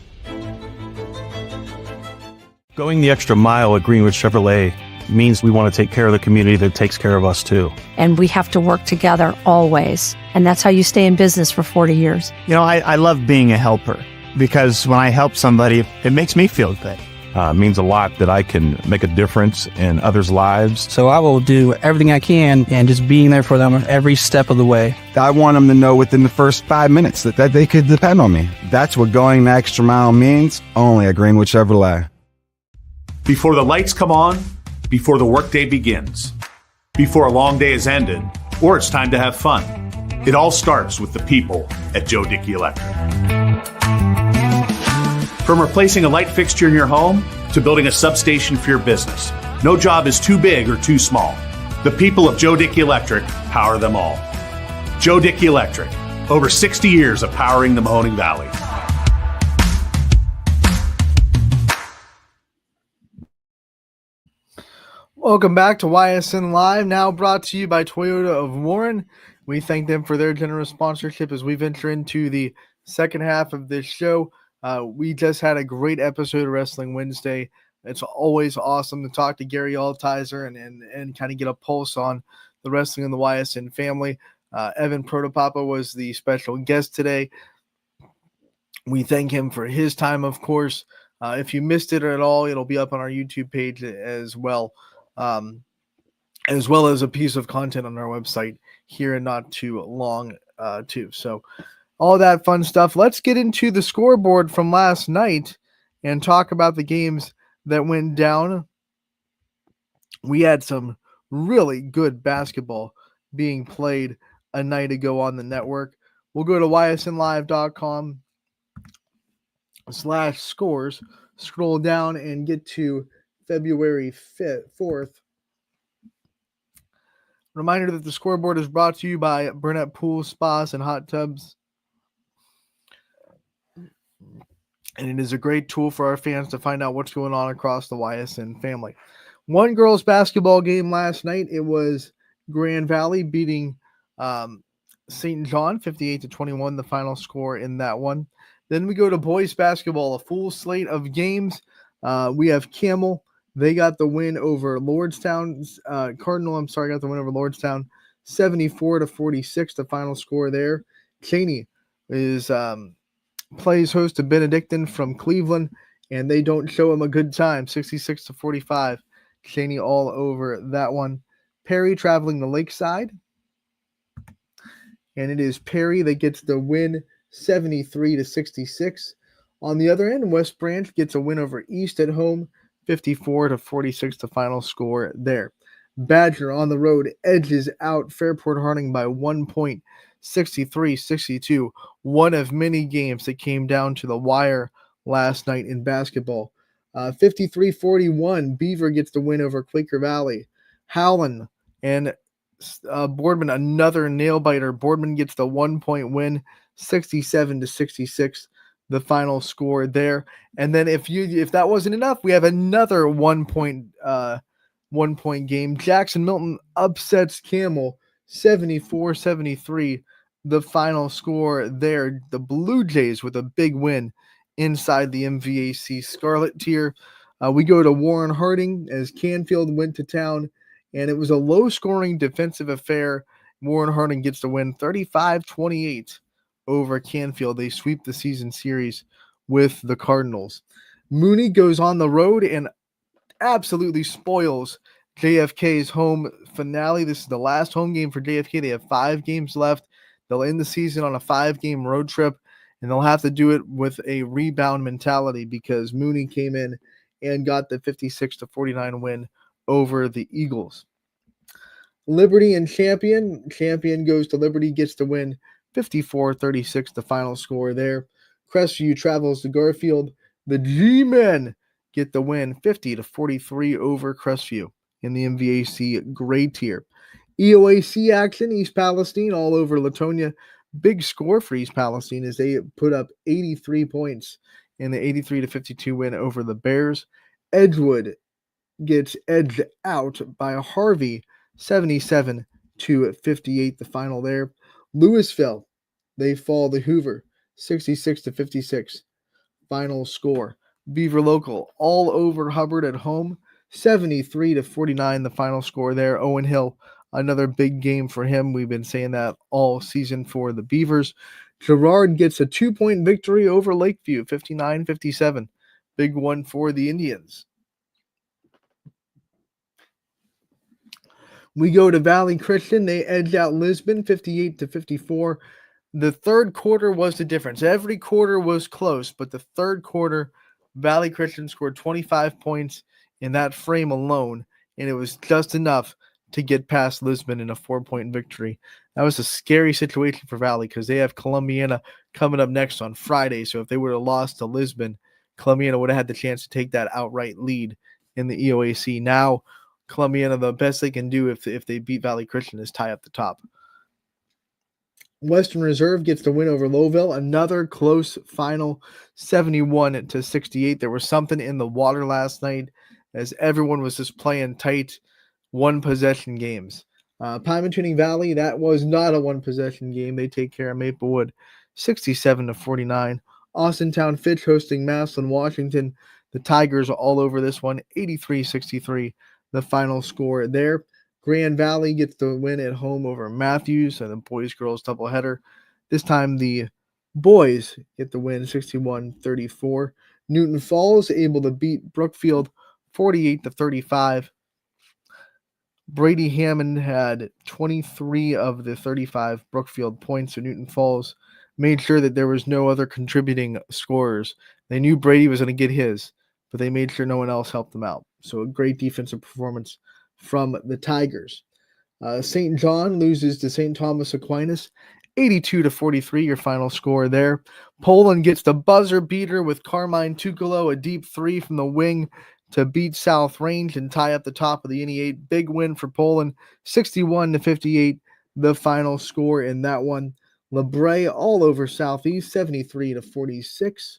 Going the extra mile at Greenwood Chevrolet means we want to take care of the community that takes care of us too. And we have to work together always. And that's how you stay in business for 40 years. You know, I love being a helper because when I help somebody, it makes me feel good. It means a lot that I can make a difference in others' lives. So I will do everything I can and just being there for them every step of the way. I want them to know within the first 5 minutes that they could depend on me. That's what going the extra mile means, only at Greenwood Chevrolet. Before the lights come on, before the workday begins, before a long day is ended, or it's time to have fun. It all starts with the people at Joe Dickey Electric. From replacing a light fixture in your home to building a substation for your business, no job is too big or too small. The people of Joe Dickey Electric power them all. Joe Dickey Electric, over 60 years of powering the Mahoning Valley. Welcome back to YSN Live, now brought to you by Toyota of Warren. We thank them for their generous sponsorship as we venture into the second half of this show. We just had a great episode of Wrestling Wednesday. It's always awesome to talk to Gary Altizer and kind of get a pulse on the wrestling in the YSN family. Evan Protopapa was the special guest today. We thank him for his time, of course. If you missed it at all, it'll be up on our YouTube page as well as a piece of content on our website here in not too long, too. So all that fun stuff. Let's get into the scoreboard from last night and talk about the games that went down. We had some really good basketball being played a night ago on the network. We'll go to ysnlive.com/scores, scroll down and get to February 4th. Reminder that the scoreboard is brought to you by Burnett Pools, Spas, and Hot Tubs. And it is a great tool for our fans to find out what's going on across the YSN family. One girls basketball game last night. It was Grand Valley beating St. John 58-21, the final score in that one. Then we go to boys basketball, a full slate of games. We have Camel. They got the win over Lordstown. Got the win over Lordstown 74-46, the final score there. Cheney is plays host to Benedictine from Cleveland, and they don't show him a good time, 66-45. Cheney all over that one. Perry traveling to Lakeside, and it is Perry that gets the win, 73-66. On the other end, West Branch gets a win over East at home, 54-46, the final score there. Badger on the road edges out Fairport Harding by 1 point, 63-62. One of many games that came down to the wire last night in basketball. 53-41, Beaver gets the win over Quaker Valley. Howland and Boardman, another nail-biter. Boardman gets the 1 point win, 67-66, the final score there. And then if that wasn't enough, we have another 1 point game. Jackson Milton upsets Camel, 74-73, the final score there. The Blue Jays with a big win inside the MVAC Scarlet tier. We go to Warren Harding as Canfield went to town, and it was a low-scoring defensive affair. Warren Harding gets the win, 35-28 over Canfield. They sweep the season series with the Cardinals. Mooney goes on the road and absolutely spoils JFK's home finale. This is the last home game for JFK. They have 5 games left. They'll end the season on a 5-game road trip, and they'll have to do it with a rebound mentality because Mooney came in and got the 56-49 win over the Eagles. Liberty and Champion. Champion goes to Liberty, gets the win, 54-36, the final score there. Crestview travels to Garfield. The G-Men get the win, 50-43 over Crestview in the MVAC grade tier. EOAC action, East Palestine all over Latonia. Big score for East Palestine as they put up 83 points in the 83-52 win over the Bears. Edgewood gets edged out by Harvey, 77-58, the final there. Louisville, they fall to Hoover, 66-56, final score. Beaver Local all over Hubbard at home, 73-49, the final score there. Owen Hill, another big game for him. We've been saying that all season for the Beavers. Girard gets a 2-point victory over Lakeview, 59-57. Big one for the Indians. We go to Valley Christian. They edge out Lisbon, 58-54. The third quarter was the difference. Every quarter was close, but the third quarter, Valley Christian scored 25 points in that frame alone, and it was just enough to get past Lisbon in a 4-point victory. That was a scary situation for Valley because they have Columbiana coming up next on Friday. So if they would have lost to Lisbon, Columbiana would have had the chance to take that outright lead in the EOAC. Now, Columbiana, the best they can do if they beat Valley Christian is tie up the top. Western Reserve gets the win over Lowville. Another close final, 71-68. There was something in the water last night as everyone was just playing tight one-possession games. Pymatuning Valley, that was not a one-possession game. They take care of Maplewood, 67-49. Austintown Fitch hosting Massillon, Washington. The Tigers are all over this one, 83-63. The final score there. Grand Valley gets the win at home over Matthews and the boys-girls doubleheader. This time the boys get the win, 61-34. Newton Falls able to beat Brookfield, 48-35. Brady Hammond had 23 of the 35 Brookfield points, so Newton Falls made sure that there was no other contributing scorers. They knew Brady was going to get his, but they made sure no one else helped them out. So a great defensive performance from the Tigers. St. John loses to St. Thomas Aquinas, 82-43, your final score there. Poland gets the buzzer beater with Carmine Tucolo, a deep three from the wing to beat South Range and tie up the top of the NE8. Big win for Poland, 61-58, the final score in that one. LeBray all over Southeast, 73-46.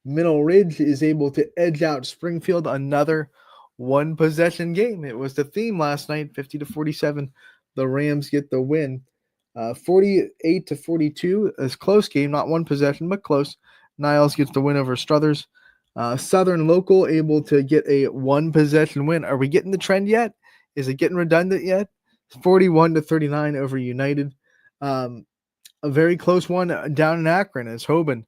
Middle Ridge is able to edge out Springfield, another one-possession game. It was the theme last night, 50-47. The Rams get the win. 48-42, a close game, not one possession, but close. Niles gets the win over Struthers. Southern Local able to get a one-possession win. Are we getting the trend yet? Is it getting redundant yet? 41-39 over United. A very close one down in Akron as Hoban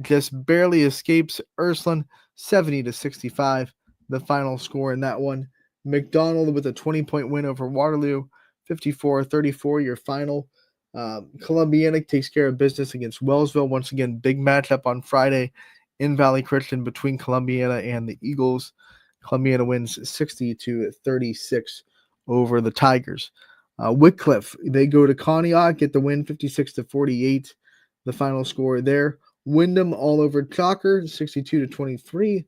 just barely escapes Ursuline, 70-65. The final score in that one. McDonald with a 20-point win over Waterloo, 54-34, your final. Columbiana takes care of business against Wellsville. Once again, big matchup on Friday in Valley Christian between Columbiana and the Eagles. Columbiana wins 60-36 over the Tigers. Wycliffe, they go to Conneaut, get the win 56-48. The final score there. Wyndham all over Chalker, 62-23.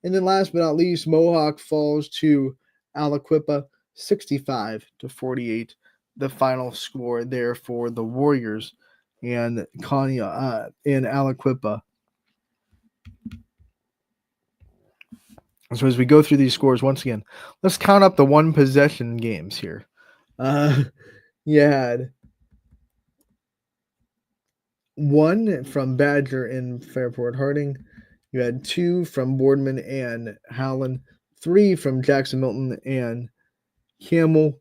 And then last but not least, Mohawk falls to Aliquippa, 65-48. The final score there for the Warriors and Conneaut and Aliquippa. So as we go through these scores once again, let's count up the one possession games here. You had one from Badger and Fairport Harding. You had two from Boardman and Howland. Three from Jackson Milton and Campbell.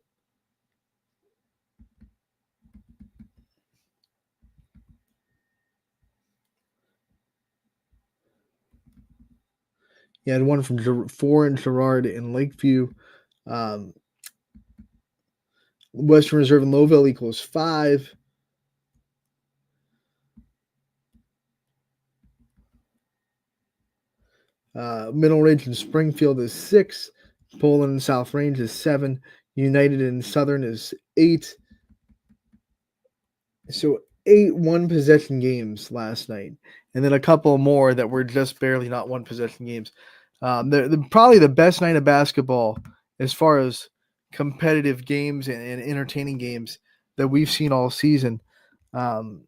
You had one from four in Girard and Lakeview. Western Reserve and Lowville equals 5. Middle Ridge and Springfield is 6. Poland and South Range is 7. United and Southern is 8. So 8 one-possession games last night. And then a couple more that were just barely not one-possession games. They're probably the best night of basketball as far as competitive games and entertaining games that we've seen all season. And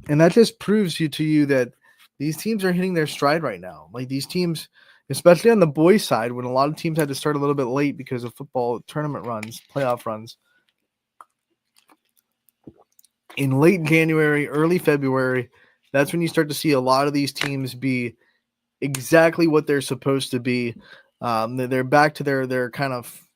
that just proves to you that these teams are hitting their stride right now. Like these teams, especially on the boys' side, when a lot of teams had to start a little bit late because of football tournament runs, playoff runs. In late January, early February, that's when you start to see a lot of these teams be exactly what they're supposed to be. They're back to their kind of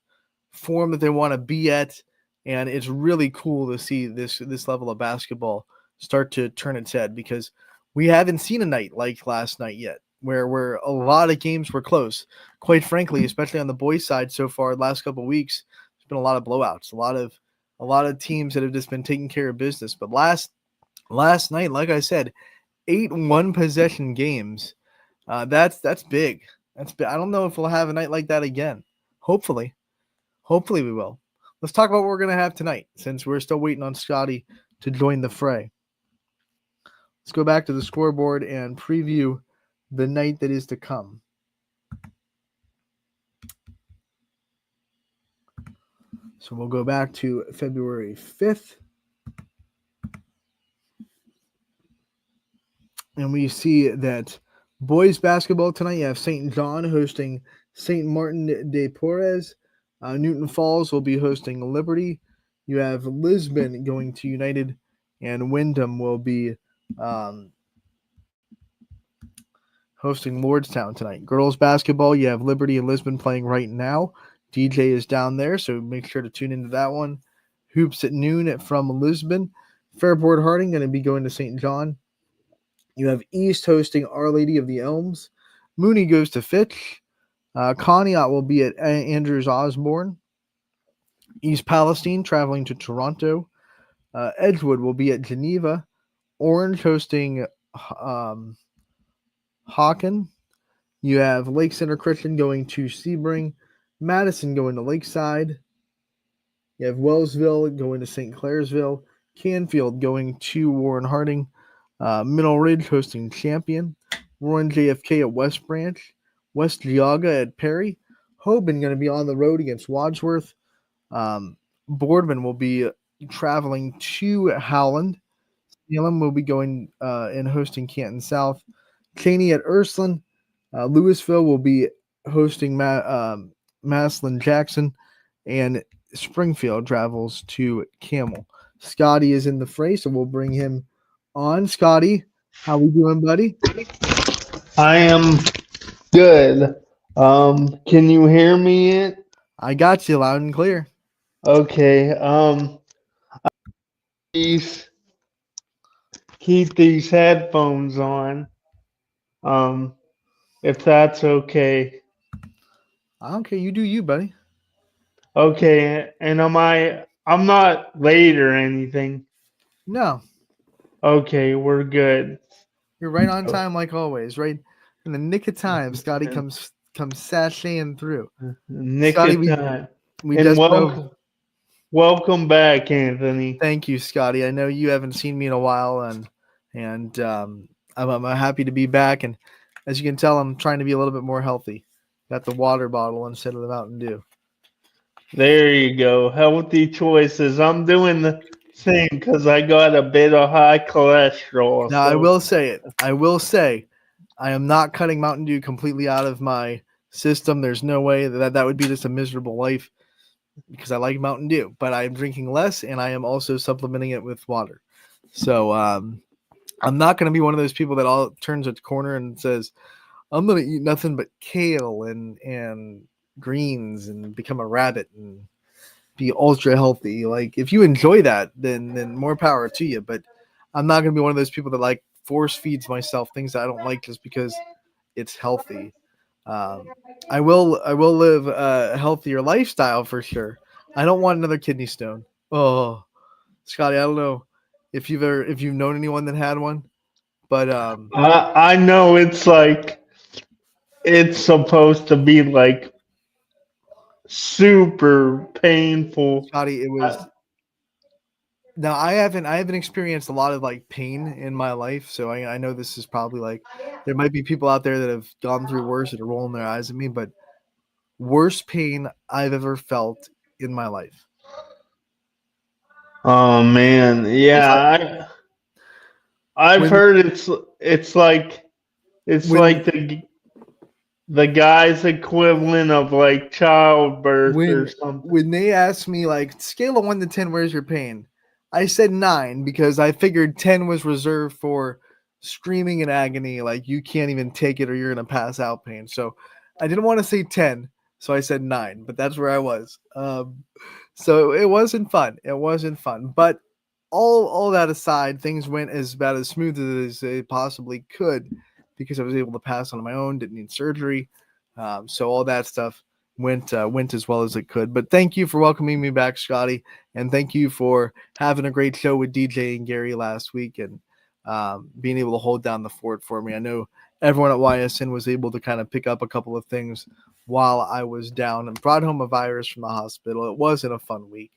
form that they want to be at, and it's really cool to see this level of basketball start to turn its head because we haven't seen a night like last night yet, where a lot of games were close. Quite frankly, especially on the boys' side so far, the last couple of weeks, there's been a lot of blowouts, a lot of teams that have just been taking care of business. But last night, like I said, 8 one-possession games. That's big. I don't know if we'll have a night like that again. Hopefully we will. Let's talk about what we're going to have tonight, since we're still waiting on Scotty to join the fray. Let's go back to the scoreboard and preview the night that is to come. So we'll go back to February 5th. And we see that boys basketball tonight, you have St. John hosting St. Martin de Porres. Newton Falls will be hosting Liberty. You have Lisbon going to United, and Wyndham will be hosting Lordstown tonight. Girls basketball, you have Liberty and Lisbon playing right now. DJ is down there, so make sure to tune into that one. Hoops at noon from Lisbon. Fairport Harding going to be going to St. John. You have East hosting Our Lady of the Elms. Mooney goes to Fitch. Conneaut will be at Andrews Osborne. East Palestine traveling to Toronto. Edgewood will be at Geneva. Orange hosting Hawken. You have Lake Center Christian going to Sebring. Madison going to Lakeside. You have Wellsville going to St. Clairsville. Canfield going to Warren Harding. Middle Ridge hosting Champion. Warren JFK at West Branch. West Geauga at Perry. Hoban going to be on the road against Wadsworth. Boardman will be traveling to Howland. Salem will be going and hosting Canton South. Cheney at Ursuline. Louisville will be hosting Maslin Jackson. And Springfield travels to Camel. Scotty is in the fray, so we'll bring him on. Scotty, how we doing, buddy? I am good. Can you hear me yet? I got you loud and clear. Okay. Keep these headphones on. If that's okay. I don't care. You do you, buddy. Okay, and I'm not late or anything. No. Okay, we're good. You're right on time, like always. Right in the nick of time, Scotty comes sashaying through. Nick Scotty, of time. We and just welcome back, Anthony. Thank you, Scotty. I know you haven't seen me in a while, and I'm happy to be back. And as you can tell, I'm trying to be a little bit more healthy. Got the water bottle instead of the Mountain Dew. There you go. Healthy choices. I'm doing the same because I got a bit of high cholesterol. Now, I will say it. I will say I am not cutting Mountain Dew completely out of my system. There's no way that would be just a miserable life because I like Mountain Dew. But I am drinking less, and I am also supplementing it with water. So I'm not going to be one of those people that all turns a corner and says, I'm going to eat nothing but kale and greens and become a rabbit and be ultra healthy. Like, if you enjoy that, then more power to you. But I'm not going to be one of those people that like force feeds myself things that I don't like just because it's healthy. I will live a healthier lifestyle for sure. I don't want another kidney stone. Oh, Scotty, I don't know if you've known anyone that had one, but I know it's supposed to be like super painful. Scotty, it was. Now I haven't experienced a lot of like pain in my life, so I know this is probably like there might be people out there that have gone through worse that are rolling their eyes at me, but worst pain I've ever felt in my life. Oh man, yeah, I've heard it's like the guy's equivalent of like childbirth or something. When they asked me like scale of 1 to 10, where's your pain? I said 9 because I figured 10 was reserved for screaming in agony, like you can't even take it or you're gonna pass out pain. So I didn't want to say 10, so I said 9, but that's where I was. So it wasn't fun. It wasn't fun. But all that aside, things went as about as smooth as they possibly could because I was able to pass on my own, didn't need surgery. So all that stuff went as well as it could. But thank you for welcoming me back, Scotty, and thank you for having a great show with DJ and Gary last week. And being able to hold down the fort for me. I know everyone at YSN was able to kind of pick up a couple of things while I was down and brought home a virus from the hospital. It wasn't a fun week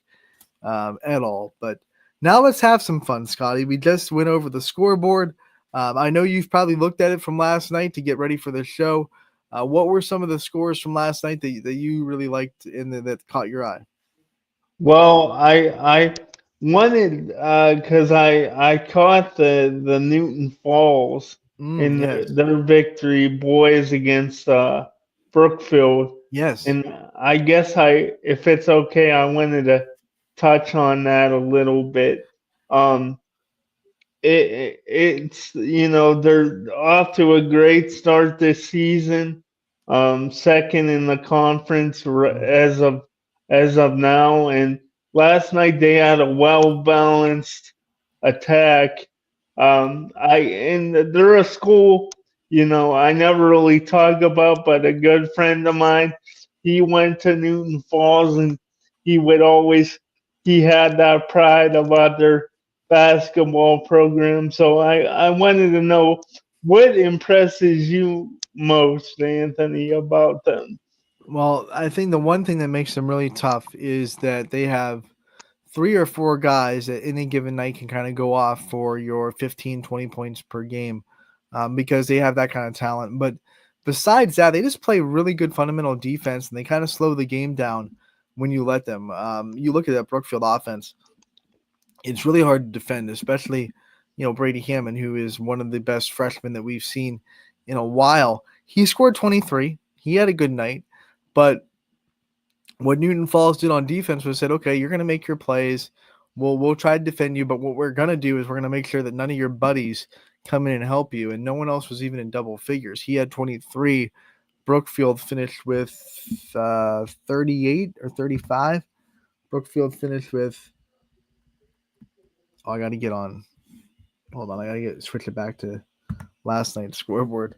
at all. But now let's have some fun, Scotty. We just went over the scoreboard. I know you've probably looked at it from last night to get ready for the show. What were some of the scores from last night that you really liked and that caught your eye? Well, I wanted because I caught the Newton Falls in their victory, boys against Brookfield. Yes, and I guess if it's okay, I wanted to touch on that a little bit. It's they're off to a great start this season. Second in the conference as of now, and last night they had a well-balanced attack. And they're a school, I never really talk about, but a good friend of mine, he went to Newton Falls, and he had that pride about their basketball program. So I wanted to know what impresses you most, Anthony, about them. Well, I think the one thing that makes them really tough is that they have 3 or 4 guys at any given night can kind of go off for your 15, 20 points per game because they have that kind of talent. But besides that, they just play really good fundamental defense, and they kind of slow the game down when you let them. You look at that Brookfield offense, it's really hard to defend, especially, Brady Hammond, who is one of the best freshmen that we've seen in a while. He scored 23. He had a good night. But what Newton Falls did on defense was said, okay, you're going to make your plays. We'll try to defend you, but what we're going to do is we're going to make sure that none of your buddies come in and help you. And no one else was even in double figures. He had 23. Brookfield finished with 38 or 35. Brookfield finished with I got to get on. Hold on. I got to switch it back to last night's scoreboard.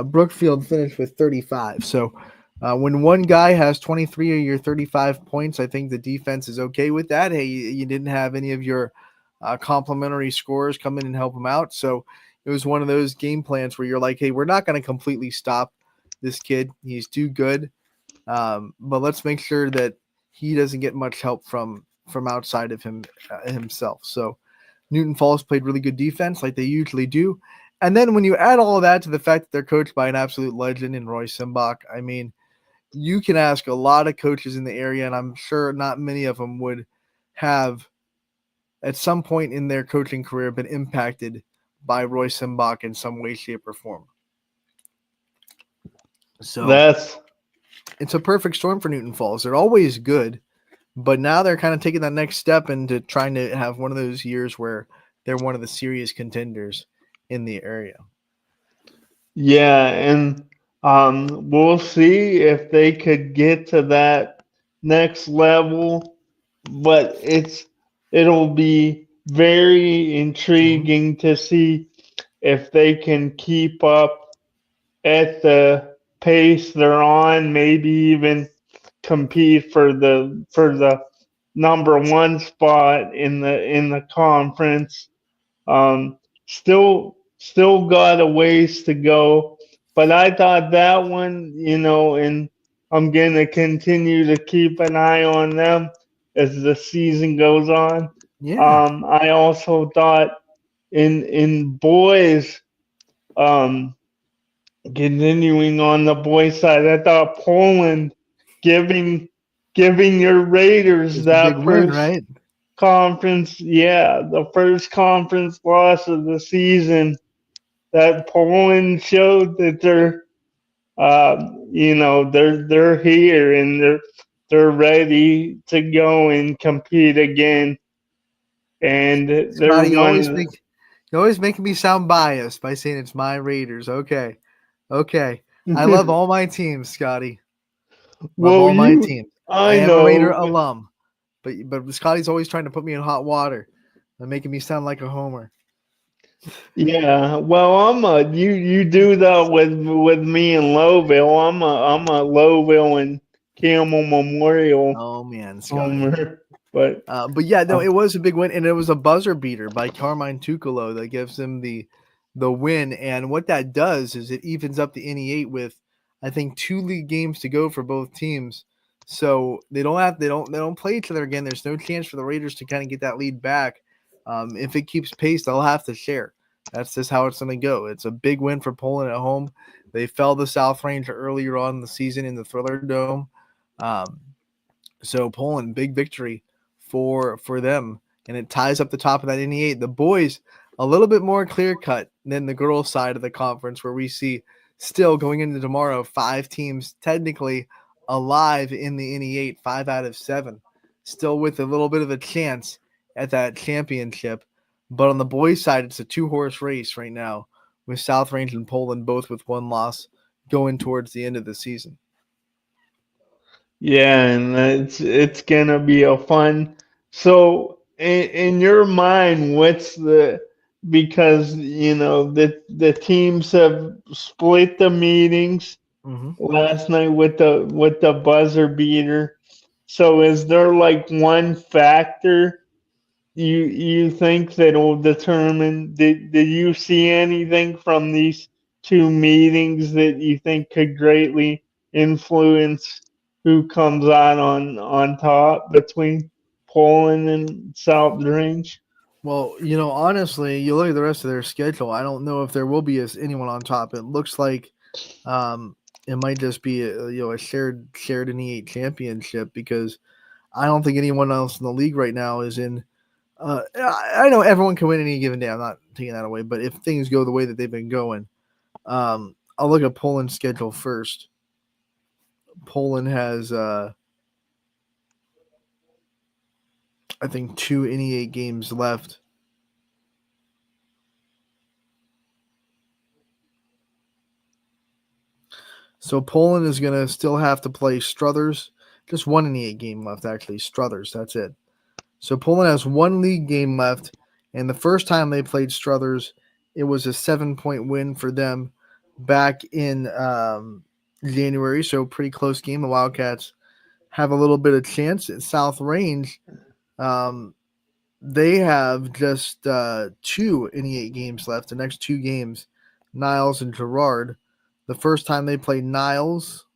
Brookfield finished with 35. So when one guy has 23 of your 35 points, I think the defense is okay with that. Hey, you didn't have any of your complimentary scorers come in and help him out. So it was one of those game plans where you're like, hey, we're not going to completely stop this kid. He's too good. But let's make sure that he doesn't get much help from outside of himself. So Newton Falls played really good defense like they usually do. And then when you add all of that to the fact that they're coached by an absolute legend in Roy Simbach, I mean, you can ask a lot of coaches in the area, and I'm sure not many of them would have at some point in their coaching career been impacted by Roy Simbach in some way, shape, or form. So it's a perfect storm for Newton Falls. They're always good, but now they're kind of taking that next step into trying to have one of those years where they're one of the serious contenders in the area. Yeah, and we'll see if they could get to that next level, but it'll be very intriguing to see if they can keep up at the pace they're on, maybe even compete for the number 1 spot in the conference. Still got a ways to go, but I thought that one, and I'm going to continue to keep an eye on them as the season goes on. Yeah. I also thought in boys, continuing on the boys side, I thought Poland giving your Raiders it's that big first win, right? conference, the first conference loss of the season, that Poland showed that they're here and they're ready to go and compete again. And they're you always making me sound biased by saying it's my Raiders. Okay. I love all my teams, Scotty. My teams. I am a Raider alum, but Scotty's always trying to put me in hot water and making me sound like a homer. Yeah, well, you do that with me in Lowville. I'm a Lowville and Camel Memorial. Oh man, Scotty. Homer. But yeah, no, it was a big win, and it was a buzzer beater by Carmine Tucolo that gives them the win. And what that does is it evens up the NE8 with, I think, 2 league games to go for both teams. So they don't play each other again. There's no chance for the Raiders to kind of get that lead back. If it keeps pace, they'll have to share. That's just how it's going to go. It's a big win for Poland at home. They fell the South Range earlier on in the season in the Thriller Dome. So Poland, big victory for them, and it ties up the top of that NE8. The boys, a little bit more clear-cut than the girls' side of the conference, where we see still going into tomorrow 5 teams technically alive in the NE8, 5 out of 7, still with a little bit of a chance at that championship. But on the boys' side, it's a 2-horse race right now, with South Range and Poland both with 1 loss going towards the end of the season. Yeah, and it's gonna be a fun. So in your mind, because the teams have split the meetings last night with the buzzer beater. So is there like one factor you think that will determine? Did you see anything from these 2 meetings that you think could greatly influence who comes out on top between Poland and South Range? Well, honestly, you look at the rest of their schedule. I don't know if there will be anyone on top. It looks like it might just be a shared NE8 championship, because I don't think anyone else in the league right now is in. I know everyone can win any given day. I'm not taking that away, but if things go the way that they've been going, I'll look at Poland's schedule first. Poland has, I think, 2 NE8 games left. So Poland is going to still have to play Struthers. Just 1 NE8 game left, actually. Struthers, that's it. So Poland has 1 league game left, and the first time they played Struthers, it was a 7-point win for them back in January, so pretty close game. The Wildcats have a little bit of chance. At South Range, they have just 2 NE8 games left. The next 2 games, Niles and Girard. The first time they played Niles,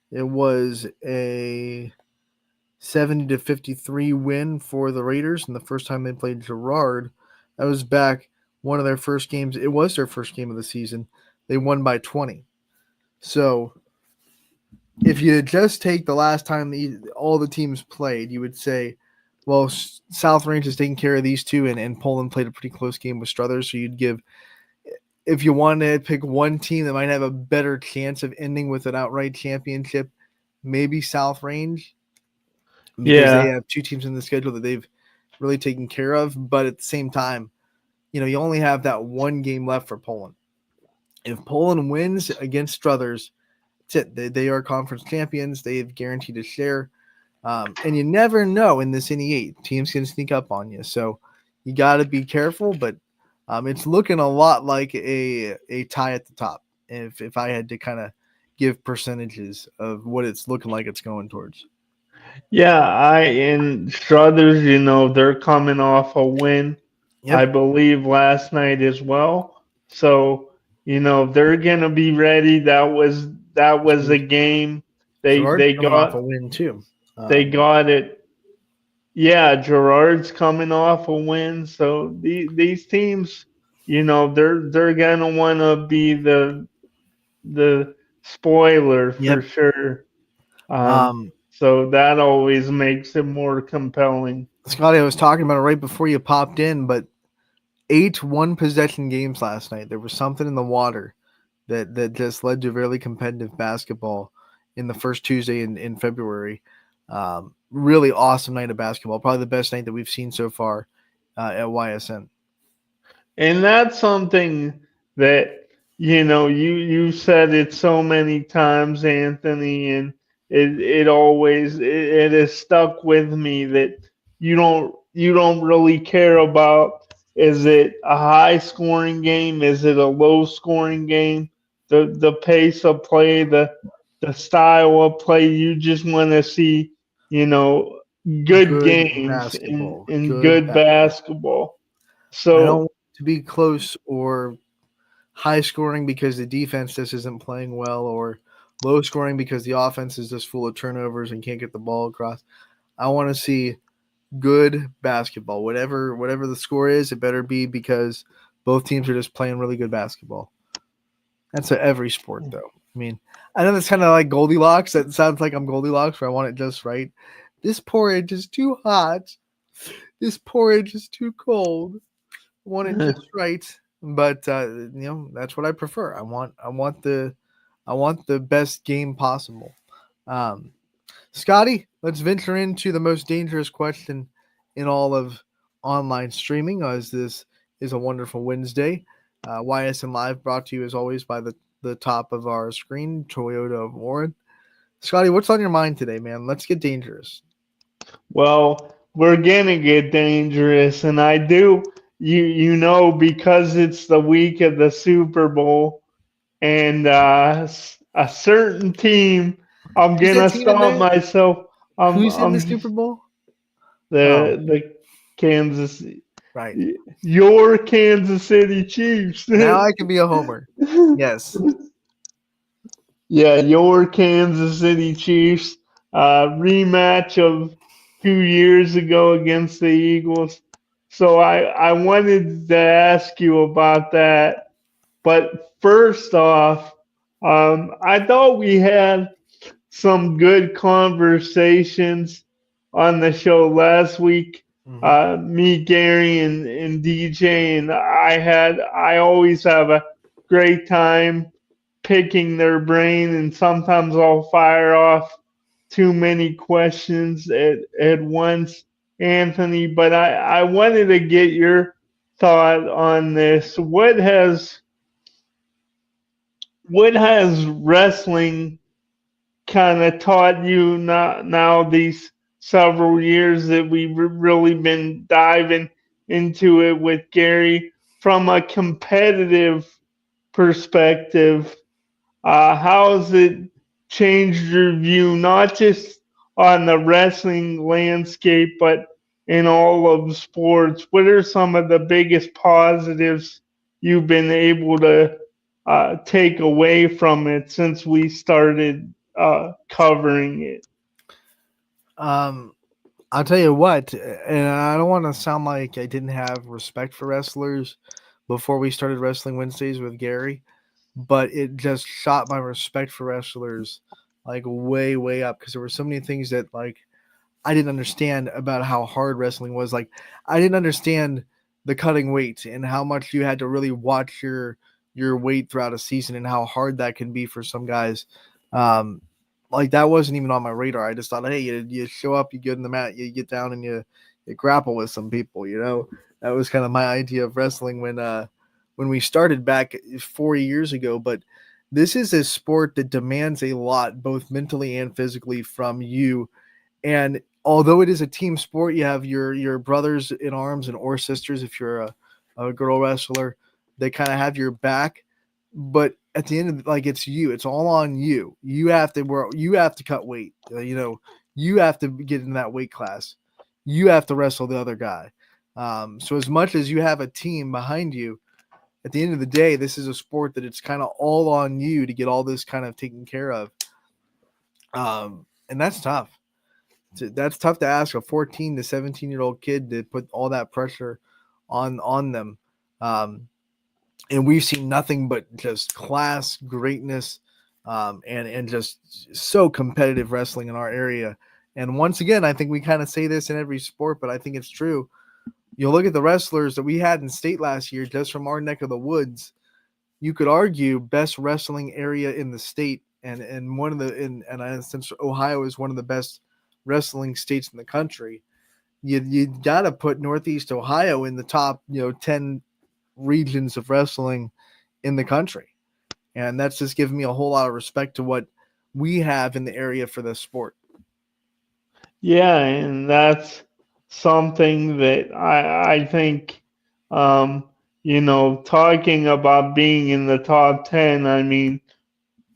it was a 70-53 win for the Raiders. And the first time they played Girard, that was back one of their first games. It was their first game of the season. They won by 20. So if you just take the last time all the teams played, you would say, well, South Range is taking care of these 2, and Poland played a pretty close game with Struthers. So you'd give, if you wanted to pick one team that might have a better chance of ending with an outright championship, maybe South Range. Because they have 2 teams in the schedule that they've really taken care of. But at the same time, you only have that 1 game left for Poland. If Poland wins against Struthers, that's it. They are conference champions. They've guaranteed a share. And you never know in this NE8. Teams can sneak up on you. So you got to be careful. But it's looking a lot like a tie at the top, if I had to kind of give percentages of what it's looking like it's going towards. Yeah, in Struthers, they're coming off a win, I believe, last night as well. So, they're gonna be ready. That was a game. They got off a win too. They got it. Yeah, Girard's coming off a win. So these teams, they're gonna want to be the spoiler for sure. So that always makes it more compelling. Scotty, I was talking about it right before you popped in, but 8 one-possession games last night. There was something in the water that just led to really competitive basketball in the first Tuesday in February. Really awesome night of basketball. Probably the best night that we've seen so far at YSN. And that's something that, you said it so many times, Anthony, and it has stuck with me that you don't really care about, is it a high scoring game, is it a low scoring game, the pace of play, the the style of play. You just want to see, good games basketball. and good basketball. I don't So want it to be close or high scoring because the defense just isn't playing well, or low scoring because the offense is just full of turnovers and can't get the ball across. I want to see good basketball. Whatever the score is, it better be because both teams are just playing really good basketball. That's every sport, though. I mean, I know that's kind of like Goldilocks. That sounds like I'm Goldilocks, where I want it just right. This porridge is too hot. This porridge is too cold. I want it just right. But that's what I prefer. I want the best game possible. Scotty, let's venture into the most dangerous question in all of online streaming, as this is a wonderful Wednesday. YSN Live brought to you as always by the top of our screen, Toyota of Warren. Scotty, what's on your mind today, man? Let's get dangerous. Well, we're gonna get dangerous, and I do, because it's the week of the Super Bowl, and a certain team, I'm gonna stop myself. Who's in the Super Bowl? The Kansas, right? Your Kansas City Chiefs. Now I can be a homer. Yes. Yeah, your Kansas City Chiefs. Rematch of 2 years ago against the Eagles. So I wanted to ask you about that. But first off, I thought we had some good conversations on the show last week. Me, Gary, and DJ, and I always have a great time picking their brain, and sometimes I'll fire off too many questions at once, Anthony. But I wanted to get your thought on this. What has wrestling kind of taught you now these several years that we've really been diving into it with Gary from a competitive perspective? How has it changed your view, not just on the wrestling landscape, but in all of sports? What are some of the biggest positives you've been able to take away from it since we started covering it? I'll tell you what, and I don't want to sound like I didn't have respect for wrestlers before we started Wrestling Wednesdays with Gary, but it just shot my respect for wrestlers like way, way up, because there were so many things that like I didn't understand about how hard wrestling was. Like I didn't understand the cutting weight and how much you had to really watch your weight throughout a season and how hard that can be for some guys. Like that wasn't even on my radar. I just thought, hey, you show up, you get in the mat, you get down and you grapple with some people, That was kind of my idea of wrestling when we started back 4 years ago. But this is a sport that demands a lot, both mentally and physically, from you. And although it is a team sport, you have your brothers in arms and or sisters if you're a girl wrestler. They kind of have your back. But at the end of it, it's you. It's all on you. You have to cut weight. You have to get in that weight class. You have to wrestle the other guy. So as much as you have a team behind you, at the end of the day, this is a sport that it's kind of all on you to get all this kind of taken care of. And that's tough. That's tough to ask a 14 to 17-year-old kid to put all that pressure on them. And we've seen nothing but just class, greatness, and just so competitive wrestling in our area. And once again, I think we kind of say this in every sport, but I think it's true. You look at the wrestlers that we had in state last year, just from our neck of the woods. You could argue best wrestling area in the state, and since Ohio is one of the best wrestling states in the country, you got to put Northeast Ohio in the top 10 regions of wrestling in the country. And that's just given me a whole lot of respect to what we have in the area for this sport. Yeah, and that's something that I think, talking about being in the top 10, I mean,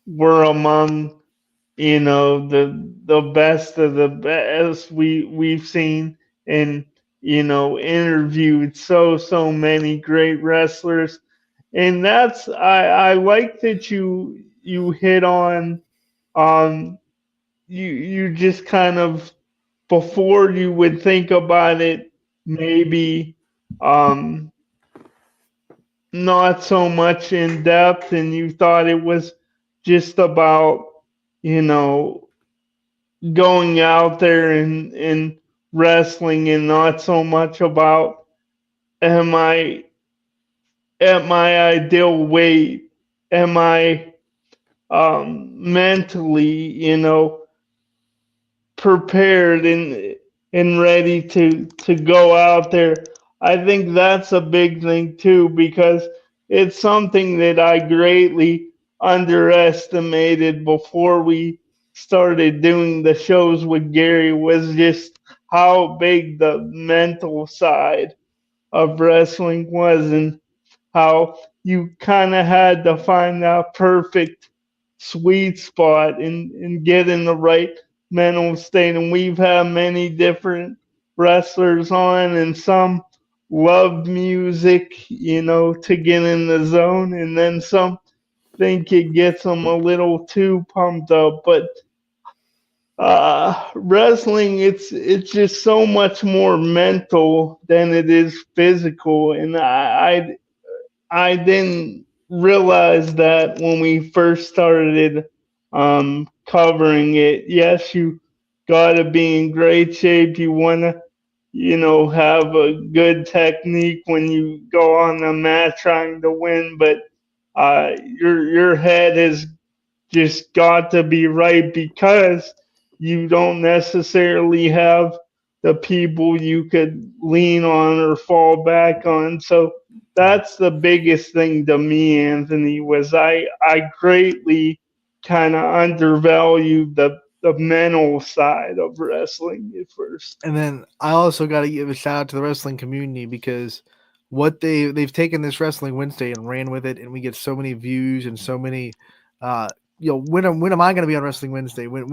we're among the best of the best we've seen, and interviewed so many great wrestlers. And that's I like that you hit on you just kind of, before you would think about it, maybe not so much in depth, and you thought it was just about going out there and wrestling, and not so much about, am I at my ideal weight, am I mentally prepared and ready to go out there. I think that's a big thing too, because it's something that I greatly underestimated before we started doing the shows with Gary, was just how big the mental side of wrestling was, and how you kind of had to find that perfect sweet spot and get in the right mental state. And we've had many different wrestlers on, and some love music, to get in the zone, and then some think it gets them a little too pumped up. But wrestling, it's just so much more mental than it is physical, and I didn't realize that when we first started covering it. Yes, you got to be in great shape. You want to, have a good technique when you go on the mat trying to win, but your head has just got to be right, because you don't necessarily have the people you could lean on or fall back on. So that's the biggest thing to me, Anthony, was I greatly kind of undervalued the mental side of wrestling at first. And then I also got to give a shout out to the wrestling community, because what they've taken this Wrestling Wednesday and ran with it, and we get so many views and so many when am I going to be on Wrestling Wednesday? When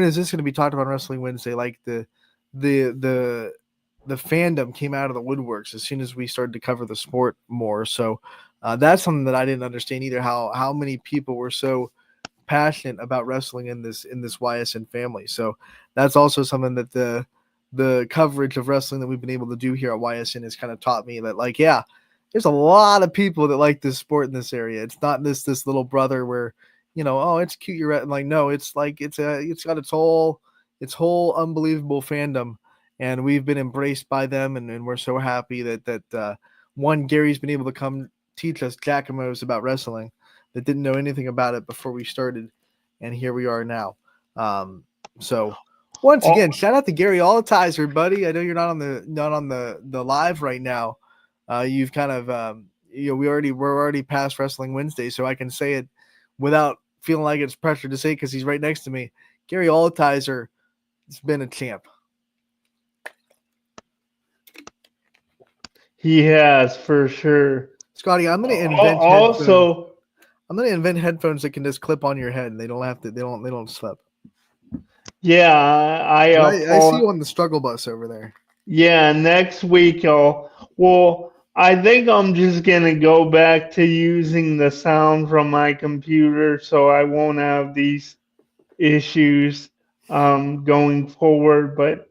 is this going to be talked about on Wrestling Wednesday? Like the fandom came out of the woodworks as soon as we started to cover the sport more. So that's something that I didn't understand either, how many people were so passionate about wrestling in this YSN family. So that's also something that the coverage of wrestling that we've been able to do here at YSN has kind of taught me that, like, yeah, there's a lot of people that like this sport in this area. It's not this little brother where, oh, it's cute, you're like, no, it's like it's got its whole unbelievable fandom, and we've been embraced by them, and we're so happy that one, Gary's been able to come teach us Jacamos about wrestling that didn't know anything about it before we started, and here we are now. So once again, shout out to Gary Allitizer, buddy. I know you're not on the live right now. You've kind of we're already past Wrestling Wednesday, so I can say it without feeling like it's pressure to say, because he's right next to me. Gary Allitizer has been a champ. He has, for sure. Scotty, I'm going to invent I'm going to invent headphones that can just clip on your head, and they don't slip. Yeah, I see you on the struggle bus over there. Yeah, next week, I think I'm just going to go back to using the sound from my computer, so I won't have these issues going forward. But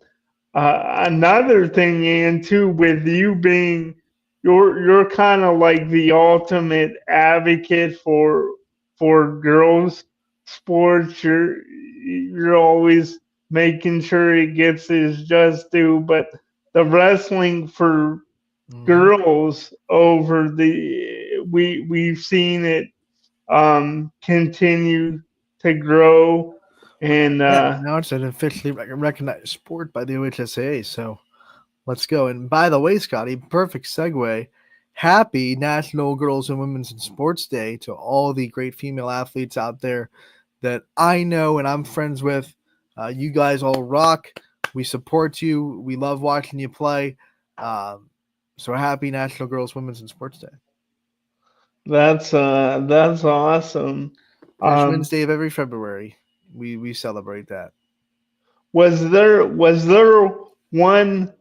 another thing, Ian, too, with you being, you're kind of like the ultimate advocate for girls sports. You're always making sure it gets its just due, but the wrestling for girls over we've seen it continue to grow, and now it's an officially recognized sport by the OHSAA. So let's go. And by the way, Scotty, perfect segue. Happy National Girls and Women's in Sports Day to all the great female athletes out there that I know and I'm friends with. You guys all rock. We support you. We love watching you play. So happy National Girls, Women's in Sports Day. That's awesome. First Wednesday of every February, we celebrate that. Was there one?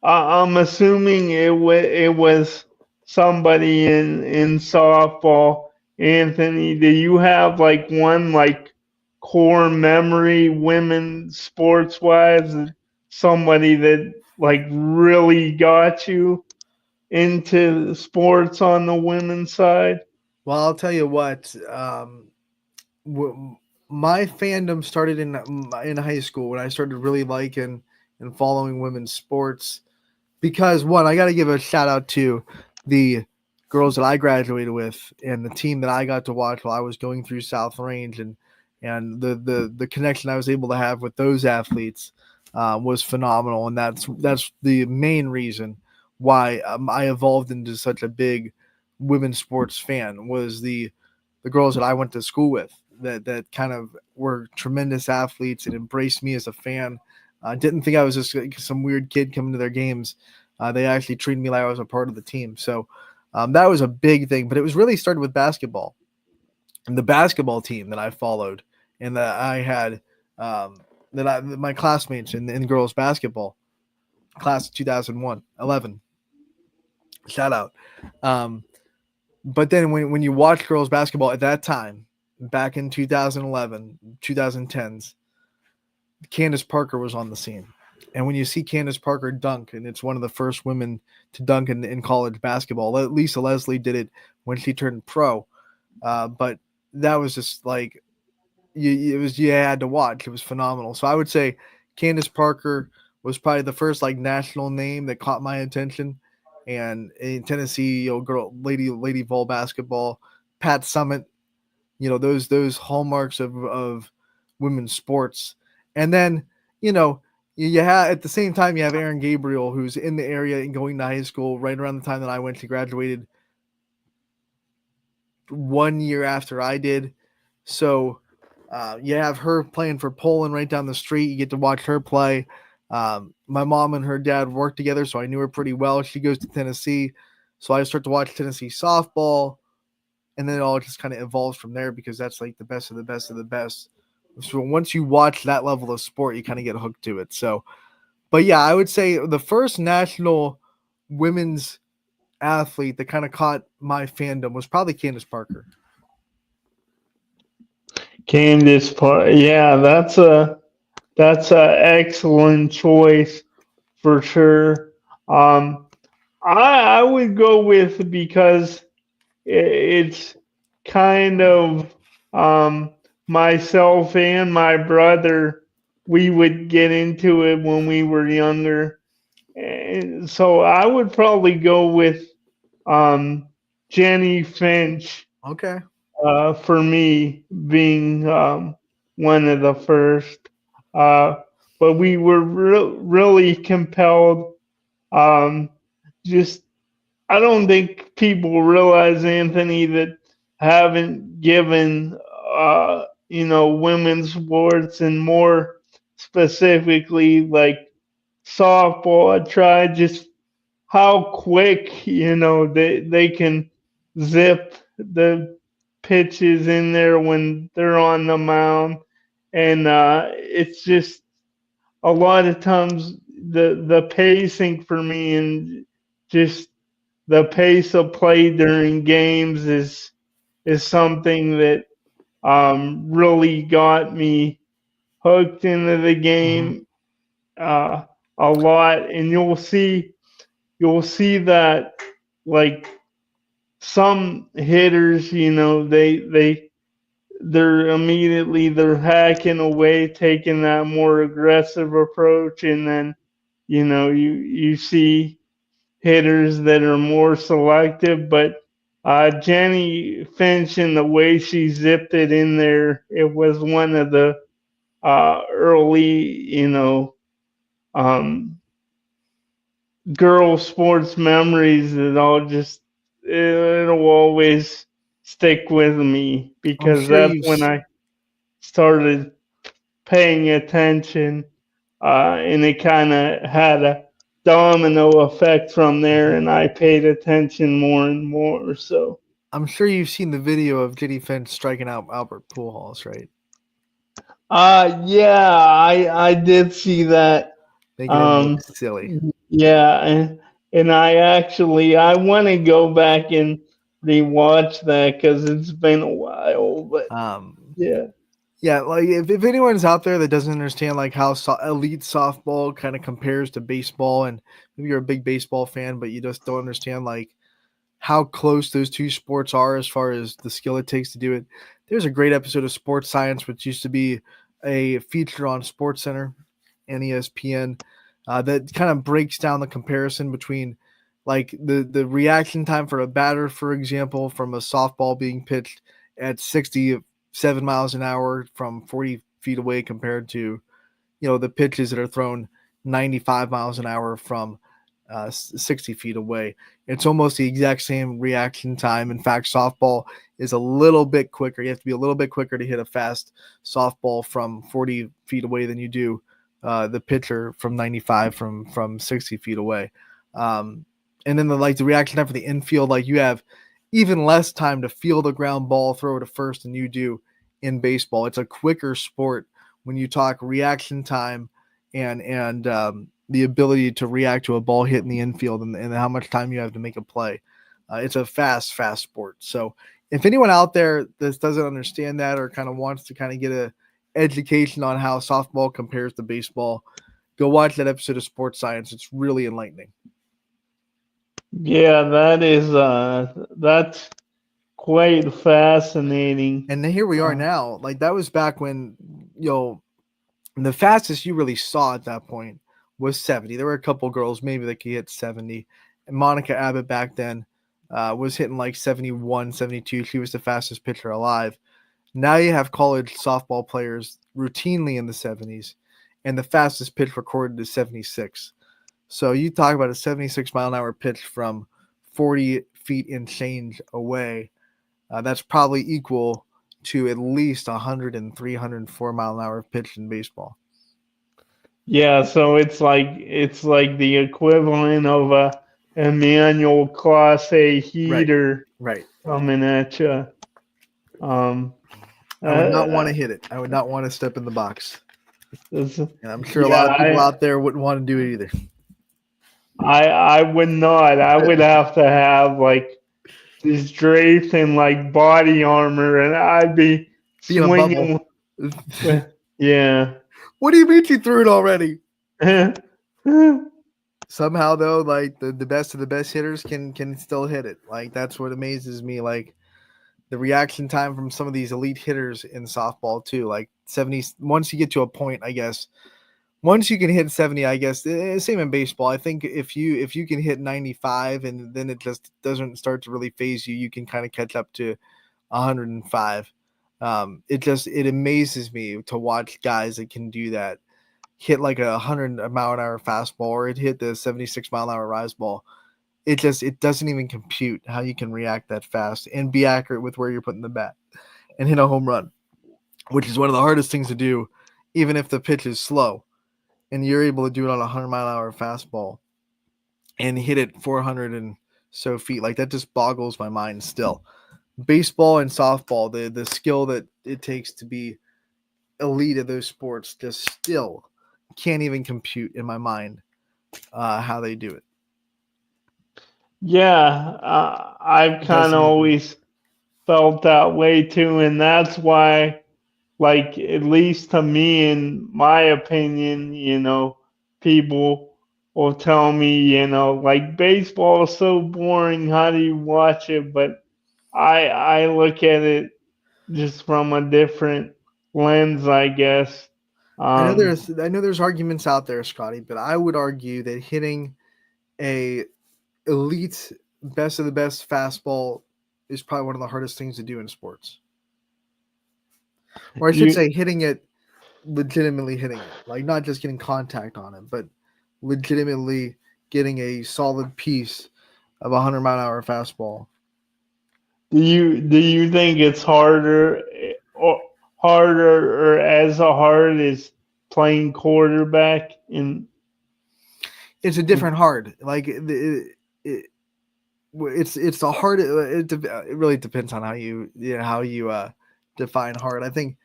I'm assuming it was somebody in softball. Anthony, do you have like one like core memory, women sports wise, somebody that like really got you into sports on the women's side? Well, I'll tell you what. My fandom started in high school when I started really liking and following women's sports. Because one, I got to give a shout out to the girls that I graduated with and the team that I got to watch while I was going through South Range, and the connection I was able to have with those athletes was phenomenal, and that's the main reason why I evolved into such a big women's sports fan, was the girls that I went to school with that kind of were tremendous athletes and embraced me as a fan. Didn't think I was just some weird kid coming to their games. They actually treated me like I was a part of the team. So that was a big thing. But it was really started with basketball. And the basketball team that I followed and that I had my classmates in girls basketball, class of 2011. Shout out. But then when you watch girls basketball at that time, back in 2011, 2010s, Candace Parker was on the scene. And when you see Candace Parker dunk, and it's one of the first women to dunk in college basketball, Lisa Leslie did it when she turned pro. But that was just like, you had to watch. It was phenomenal. So I would say Candace Parker was probably the first like national name that caught my attention. And in Tennessee, Lady Vol basketball, Pat Summitt, those hallmarks of women's sports. And then, you have at the same time, you have Aaron Gabriel, who's in the area and going to high school right around the time that I went. She graduated 1 year after I did. So you have her playing for Poland right down the street. You get to watch her play. My mom and her dad worked together, so I knew her pretty well. She goes to Tennessee, so I start to watch Tennessee softball, and then it all just kind of evolves from there because that's like the best of the best of the best. So once you watch that level of sport, you kind of get hooked to it. So, but yeah, I would say the first national women's athlete that kind of caught my fandom was probably Candace Parker. Candace Parker, yeah, that's a excellent choice for sure. I would go with, because it's kind of myself and my brother, we would get into it when we were younger. And so I would probably go with Jenny Finch. Okay. For me, being one of the first. But we were really compelled. I don't think people realize, Anthony, that haven't given women's sports, and more specifically like softball, I tried just how quick they can zip the pitches in there when they're on the mound. And it's just a lot of times the pacing for me, and just the pace of play during games is something that really got me hooked into the game a lot. And you'll see that like some hitters, they're hacking away, taking that more aggressive approach, and then you see hitters that are more selective. But Jenny Finch, and the way she zipped it in there, it was one of the early girl sports memories that it'll always stick with me, because that's when I started paying attention, and it kind of had a domino effect from there, and I paid attention more and more. So I'm sure you've seen the video of J.D. Finch striking out Albert Pujols, right? Yeah, I did see that. Making him look silly. Yeah, and I want to go back and rewatch that because it's been a while. But yeah. Yeah, like if anyone's out there that doesn't understand like how elite softball kind of compares to baseball, and maybe you're a big baseball fan, but you just don't understand like how close those two sports are as far as the skill it takes to do it. There's a great episode of Sports Science, which used to be a feature on SportsCenter and ESPN, that kind of breaks down the comparison between like the reaction time for a batter, for example, from a softball being pitched at 67 miles an hour from 40 feet away compared to, the pitches that are thrown 95 miles an hour from 60 feet away. It's almost the exact same reaction time. In fact, softball is a little bit quicker. You have to be a little bit quicker to hit a fast softball from 40 feet away than you do the pitcher from 95 from 60 feet away. And then the reaction time for the infield, like you have even less time to field a ground ball, throw it to first than you do in baseball. It's a quicker sport when you talk reaction time and the ability to react to a ball hit in the infield and how much time you have to make a play. It's a fast sport. So if anyone out there that doesn't understand that or kind of wants to kind of get a education on how softball compares to baseball, go watch that episode of Sports Science. It's really enlightening. Yeah, that's quite fascinating. And then here we are now. Like that was back when, the fastest you really saw at that point was 70. There were a couple girls maybe that could hit 70. And Monica Abbott back then was hitting like 71, 72. She was the fastest pitcher alive. Now you have college softball players routinely in the 70s, and the fastest pitch recorded is 76. So you talk about a 76 mile an hour pitch from 40 feet and change away. That's probably equal to at least 103, 104 mile an hour pitch in baseball. Yeah, so it's like the equivalent of a manual Class A heater right. coming at you. I would not want to hit it. I would not want to step in the box. And I'm sure a lot of people out there wouldn't want to do it either. I would not. I would have to have like this draped in like body armor, and I'd be swinging. Yeah. What do you mean you threw it already? Somehow though, like the best of the best hitters can still hit it. Like that's what amazes me. Like the reaction time from some of these elite hitters in softball too. Like 70. Once you get to a point, I guess. Once you can hit 70, I guess same in baseball. I think if you can hit 95 and then it just doesn't start to really phase you, you can kind of catch up to 105. It amazes me to watch guys that can do that, hit like 100 mile an hour fastball or it hit the 76 mile an hour rise ball. It doesn't even compute how you can react that fast and be accurate with where you're putting the bat and hit a home run, which is one of the hardest things to do, even if the pitch is slow. And you're able to do it on a 100 mile an hour fastball and hit it 400 and so feet. Like that just boggles my mind still. Baseball and softball, the skill that it takes to be elite of those sports just still can't even compute in my mind how they do it. Yeah, I've kind of always felt that way too, and that's why, like, at least to me, in my opinion, people will tell me, like, baseball is so boring, how do you watch it? But I look at it just from a different lens, I guess. I know there's arguments out there, Scotty, but I would argue that hitting a elite best of the best fastball is probably one of the hardest things to do in sports. Or I should say legitimately hitting it. Like not just getting contact on it, but legitimately getting a solid piece of 100 mile an hour fastball. Do you think it's harder or as hard as playing quarterback? It's a different hard. Like it's a hard. It really depends on how you define hard. I think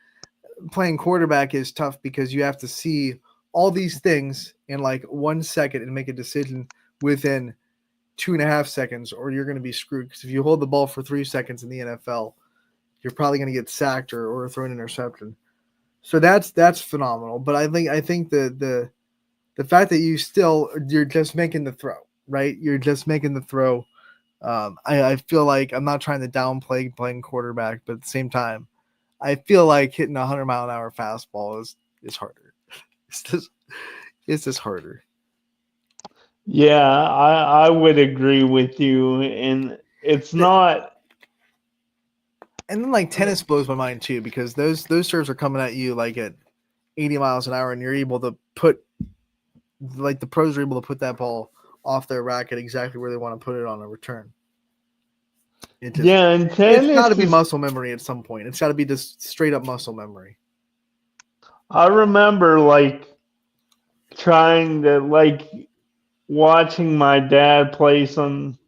playing quarterback is tough because you have to see all these things in like 1 second and make a decision within 2.5 seconds, or you're going to be screwed. Because if you hold the ball for 3 seconds in the NFL, you're probably going to get sacked or throw an interception. So that's phenomenal. But I think the fact that you're just making the throw, right? You're just making the throw. I feel like I'm not trying to downplay playing quarterback, but at the same time, I feel like hitting 100-mile-an-hour fastball is harder. It's just harder. Yeah, I would agree with you, and it's not. And then like tennis blows my mind too, because those serves are coming at you like at 80 miles an hour, and you're able to put, like, the pros are able to put that ball off their racket exactly where they want to put it on a return. And tennis, it's got to be muscle memory at some point. It's got to be just straight up muscle memory. I remember like trying to watching my dad play some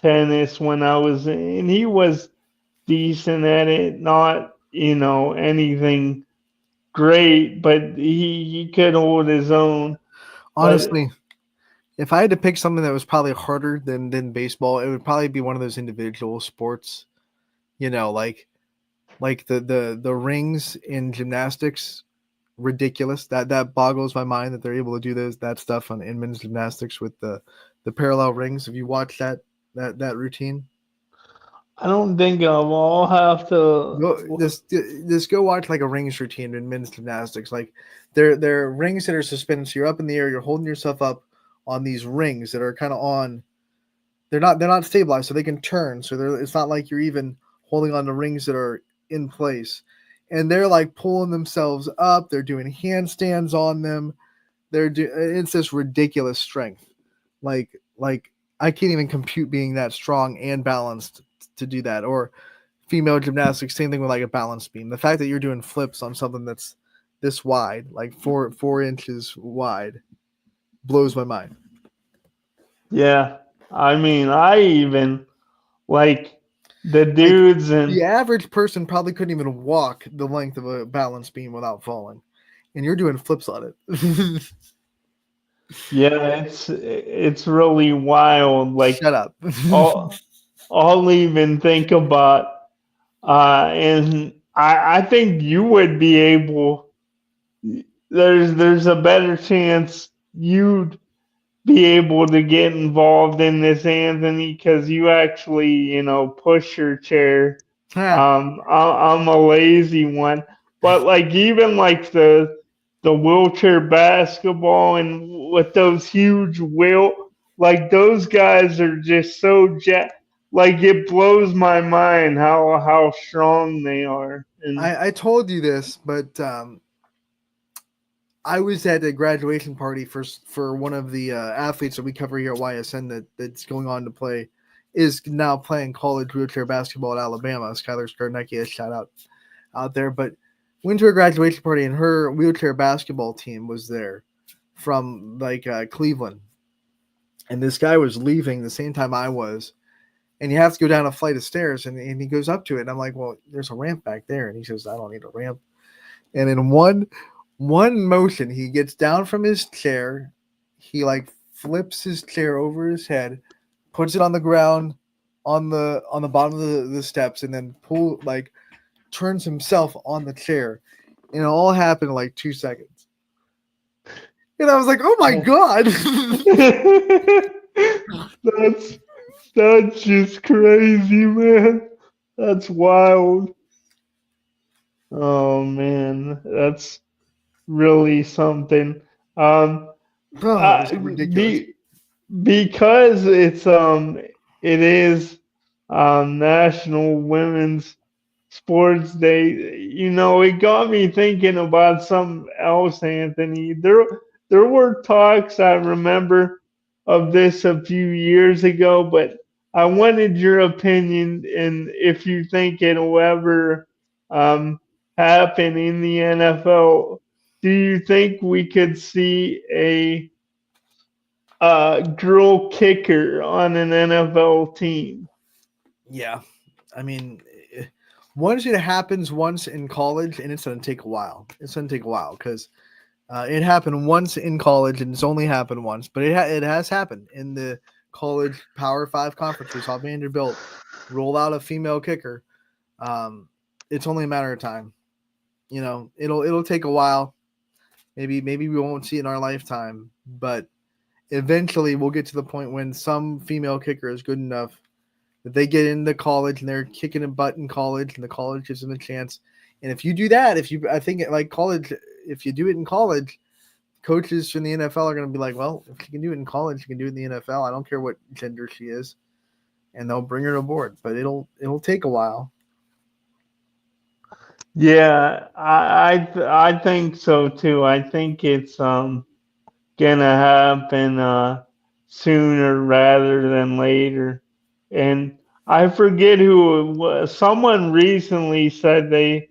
tennis when I was, and he was decent at it, not anything great, but he could hold his own. Honestly, if I had to pick something that was probably harder than baseball, it would probably be one of those individual sports, like the rings in gymnastics. Ridiculous. That boggles my mind that they're able to do that stuff in men's gymnastics with the parallel rings. Have you watched that routine? I don't think I'll have to just go watch like a rings routine in men's gymnastics. Like they're rings that are suspended, so you're up in the air, you're holding yourself up on these rings that are kind of on. They're not stabilized, so they can turn. So it's not like you're even holding on to rings that are in place. And they're like pulling themselves up. They're doing handstands on them. It's this ridiculous strength. Like I can't even compute being that strong and balanced to do that. Or female gymnastics, same thing with like a balance beam. The fact that you're doing flips on something that's this wide, like 4 inches wide, blows my mind. Yeah, I mean, I even like. The dudes and the average person probably couldn't even walk the length of a balance beam without falling, and you're doing flips on it. Yeah, it's really wild. Like, shut up. I'll even think about, and I think you would be able. There's a better chance you'd be able to get involved in this, Anthony, because you actually, push your chair. I'm a lazy one, but like even like the wheelchair basketball and with those huge like those guys are just so like it blows my mind how strong they are. And I told you this, but I was at a graduation party for one of the athletes that we cover here at YSN that's going on to play, is now playing college wheelchair basketball at Alabama. Skylar Skarnecki, a shout out there. But went to a graduation party, and her wheelchair basketball team was there from Cleveland. And this guy was leaving the same time I was. And you have to go down a flight of stairs, and he goes up to it. And I'm like, well, there's a ramp back there. And he says, I don't need a ramp. And in one motion, he gets down from his chair, he like flips his chair over his head, puts it on the ground on the bottom of the steps, and then turns himself on the chair, and it all happened in like 2 seconds. And I was like, oh my god. that's just crazy, man. That's wild. Oh man, that's really something. Ridiculous. Because it is National Women's Sports Day. It got me thinking about something else, Anthony. There were talks, I remember, of this a few years ago, but I wanted your opinion and if you think it'll ever happen in the NFL. Do you think we could see girl kicker on an NFL team. Yeah, I mean, once it happens once in college, and it's going to take a while. It's going to take a while because it happened once in college, and it's only happened once. But it has happened in the college Power 5 conference. We saw Vanderbilt roll out a female kicker. It's only a matter of time. You know, it'll take a while. Maybe we won't see it in our lifetime, but eventually we'll get to the point when some female kicker is good enough that they get into college and they're kicking a butt in college, and the college gives them a chance. And if you do that, I think like college, if you do it in college, coaches from the NFL are going to be like, well, if you can do it in college, you can do it in the NFL. I don't care what gender she is, and they'll bring her aboard. But it'll take a while. Yeah, I think so too. I think it's gonna happen sooner rather than later. And I forget who it was. Someone recently said it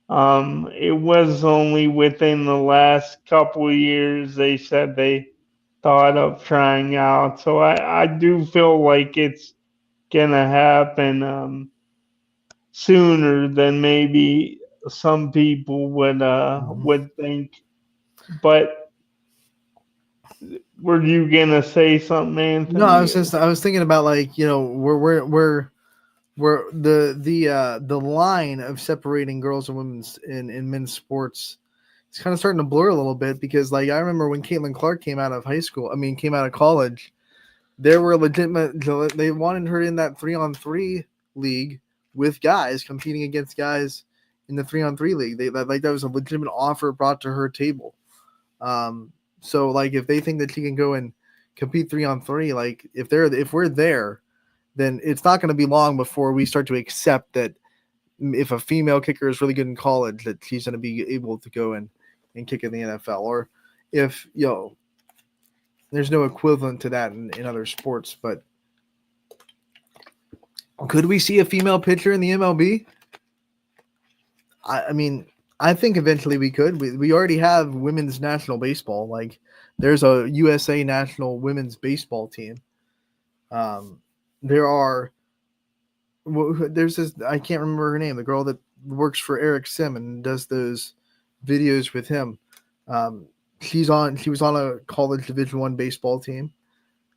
was only within the last couple of years they said they thought of trying out. So I do feel like it's gonna happen sooner than maybe some people would think. But were you gonna say something, Anthony? No, I was thinking about, like, you know, we're the line of separating girls and women's in men's sports. It's kind of starting to blur a little bit because, like, I remember when Caitlin Clark came out of college, there were legitimate. They wanted her in that 3-on-3 league with guys competing against guys in the 3-on-3 league. That was a legitimate offer brought to her table. So, like, if they think that she can go and compete 3-on-3, like, if we're there, then it's not going to be long before we start to accept that if a female kicker is really good in college, that she's going to be able to go and kick in the NFL. Or if, you know, there's no equivalent to that in other sports. But could we see a female pitcher in the MLB? I mean, I think eventually we could. We already have women's national baseball. Like, there's a USA national women's baseball team. There's this, I can't remember her name, the girl that works for Eric Sim and does those videos with him. She was on a college Division I baseball team.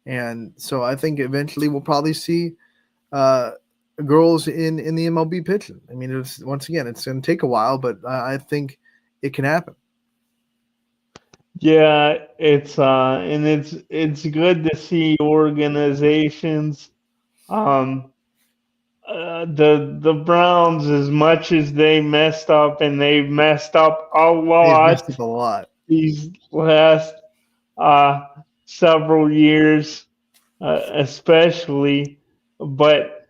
And so I think eventually we'll probably see girls in the MLB pitching. I mean, it's going to take a while, but I think it can happen. Yeah, it's good to see organizations. The Browns, as much as they messed up, and they've messed up a lot. These last several years, especially, but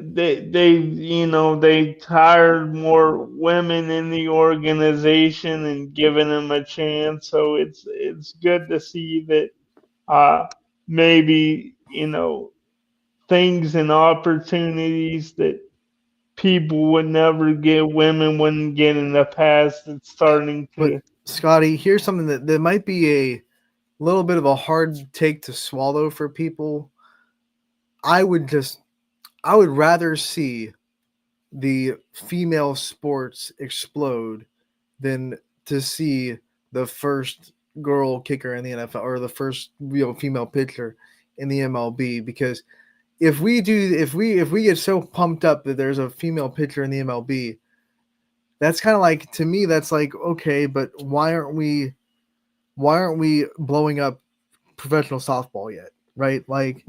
they hired more women in the organization and given them a chance. So it's good to see that maybe, things and opportunities that people would never get, women wouldn't get in the past. It's starting to. But Scotty, here's something that might be a little bit of a hard take to swallow for people. I would rather see the female sports explode than to see the first girl kicker in the NFL or the first female pitcher in the MLB. Because if we get so pumped up that there's a female pitcher in the MLB, that's kind of like, to me, that's like, okay, but why aren't we blowing up professional softball yet, right? Like,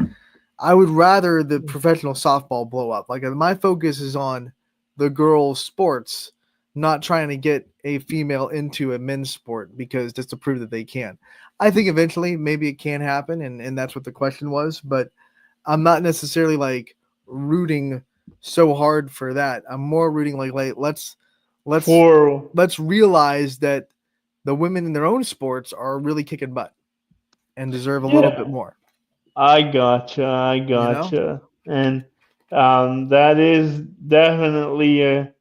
I would rather the professional softball blow up. Like, my focus is on the girls' sports, not trying to get a female into a men's sport because just to prove that they can. I think eventually maybe it can happen, and that's what the question was, but I'm not necessarily like rooting so hard for that. I'm more rooting like let's realize that the women in their own sports are really kicking butt and deserve a little bit more. I gotcha. And that is definitely a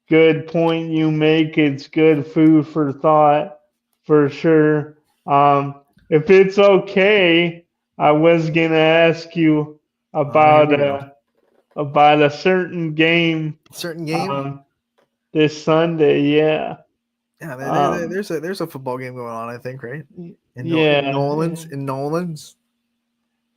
good point you make. It's good food for thought, for sure. If it's okay, I was gonna ask you about a certain game. Certain game. This Sunday, yeah. Yeah, there's a football game going on, I think, right? In Nolans.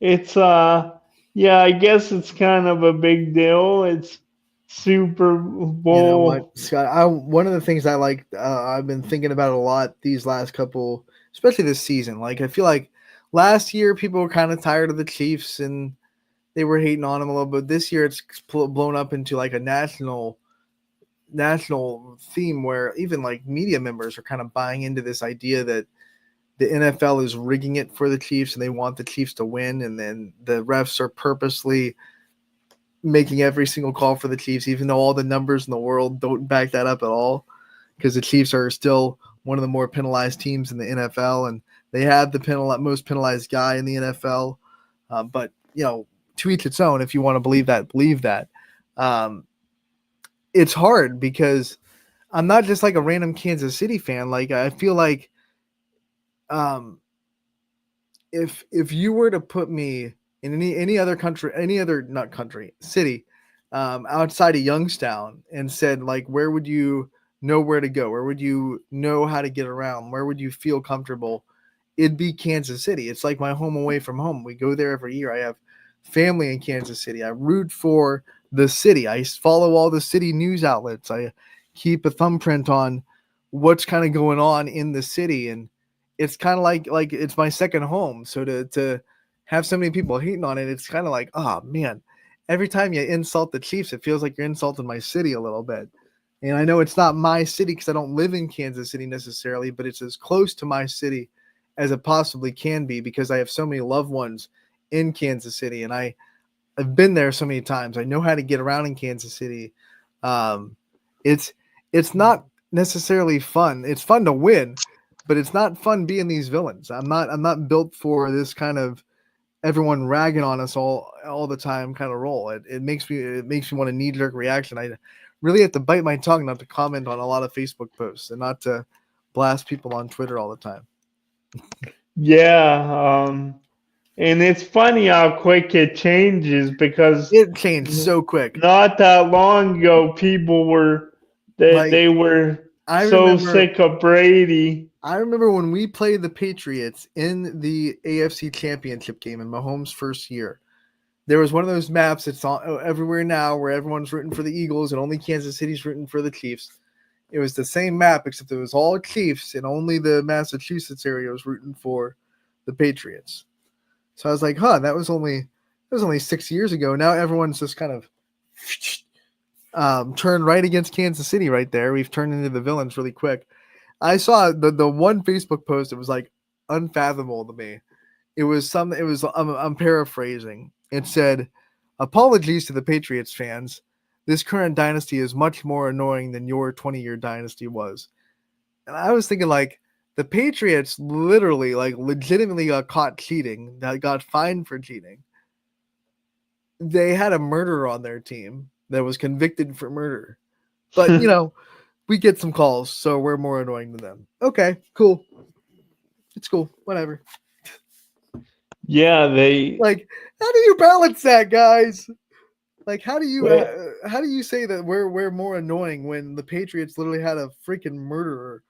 It's yeah, I guess it's kind of a big deal. It's Super Bowl. You know what, Scott? One of the things I like, I've been thinking about a lot these last couple, especially this season. Like, I feel like last year people were kind of tired of the Chiefs and they were hating on them a little bit. This year it's blown up into like a national theme where even like media members are kind of buying into this idea that the NFL is rigging it for the Chiefs and they want the Chiefs to win, and then the refs are purposely making every single call for the Chiefs, even though all the numbers in the world don't back that up at all, because the Chiefs are still one of the more penalized teams in the NFL, and they have the most penalized guy in the NFL. But, to each its own. If you want to believe that, believe that. It's hard because I'm not just like a random Kansas City fan. Like, I feel like if you were to put me in any other country, city outside of Youngstown and said, like, where would you know where to go? Where would you know how to get around? Where would you feel comfortable? It'd be Kansas City. It's like my home away from home. We go there every year. I have family in Kansas City. I root for the city. I follow all the city news outlets. I keep a thumbprint on what's kind of going on in the city. And it's kind of like it's my second home. So to have so many people hating on it, it's kind of like, oh man, every time you insult the Chiefs, it feels like you're insulting my city a little bit. And I know it's not my city because I don't live in Kansas City necessarily, but it's as close to my city as it possibly can be because I have so many loved ones in Kansas City, and I've been there so many times. I know how to get around in Kansas City. It's not necessarily fun. It's fun to win, but it's not fun being these villains. I'm not built for this kind of everyone ragging on us all the time kind of role. It makes me want a knee-jerk reaction. I really have to bite my tongue not to comment on a lot of Facebook posts and not to blast people on Twitter all the time. Yeah, and it's funny how quick it changes because it changed so quick. Not that long ago, people were they were so sick of Brady. I remember when we played the Patriots in the AFC Championship game in Mahomes' first year. There was one of those maps that's on everywhere now where everyone's rooting for the Eagles and only Kansas City's rooting for the Chiefs. It was the same map, except it was all Chiefs, and only the Massachusetts area was rooting for the Patriots. So I was like, that was only 6 years ago. Now everyone's just kind of turned right against Kansas City right there. We've turned into the villains really quick. I saw the one Facebook post that was like unfathomable to me. I'm paraphrasing. It said, "Apologies to the Patriots fans. This current dynasty is much more annoying than your 20-year dynasty was." And I was thinking, like, the Patriots literally, like, legitimately got caught cheating, that got fined for cheating. They had a murderer on their team that was convicted for murder. But, we get some calls, so we're more annoying than them. Okay, cool. It's cool. Whatever. Yeah, like, how do you balance that, guys? Like, how do you say that we're more annoying when the Patriots literally had a freaking murderer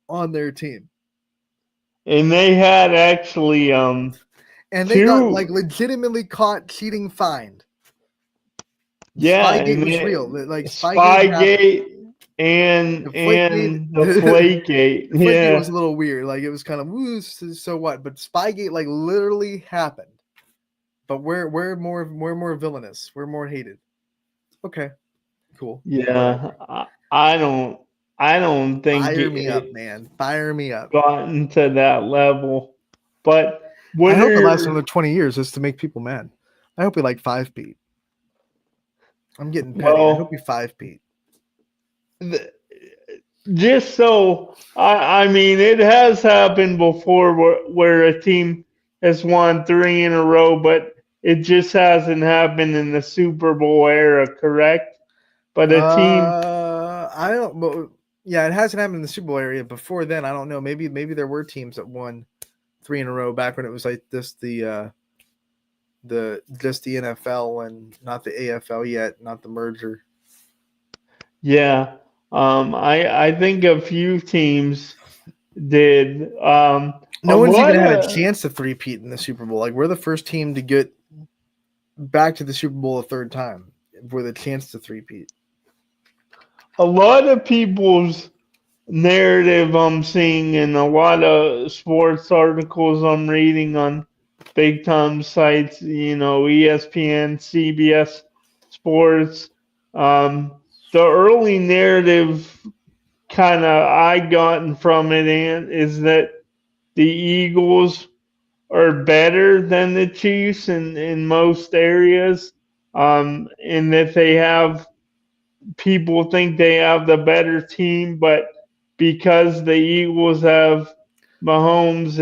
on their team? And they had actually and they got like legitimately caught cheating, fined. Yeah, Spygate was real. Like Spygate and the Deflategate. Deflategate was a little weird. Like, it was kind of so what? But Spygate like literally happened. But we're more villainous. We're more hated. Okay, cool. Yeah, I don't think fire me up, man. Fire me up. Gotten to that level, but I hope it lasts another 20 years just to make people mad. I hope we like 5 Pete. I'm getting petty. I hope you 5 Pete. Just so I mean, it has happened before where a team has won 3 in a row, but it just hasn't happened in the Super Bowl era, correct? But a team, I don't. But yeah, it hasn't happened in the Super Bowl area. Before then, I don't know. Maybe there were teams that won 3 in a row back when it was like this. The just the NFL and not the AFL yet, not the merger. Yeah. I think a few teams did. No one's even had a chance to three-peat in the Super Bowl. Like, we're the first team to get back to the Super Bowl a third time with a chance to three-peat. A lot of people's narrative I'm seeing in a lot of sports articles I'm reading on big time sites, ESPN, CBS Sports. The early narrative kind of I gotten from it is that the Eagles are better than the Chiefs in most areas, and that they have people think they have the better team, but because the Eagles have Mahomes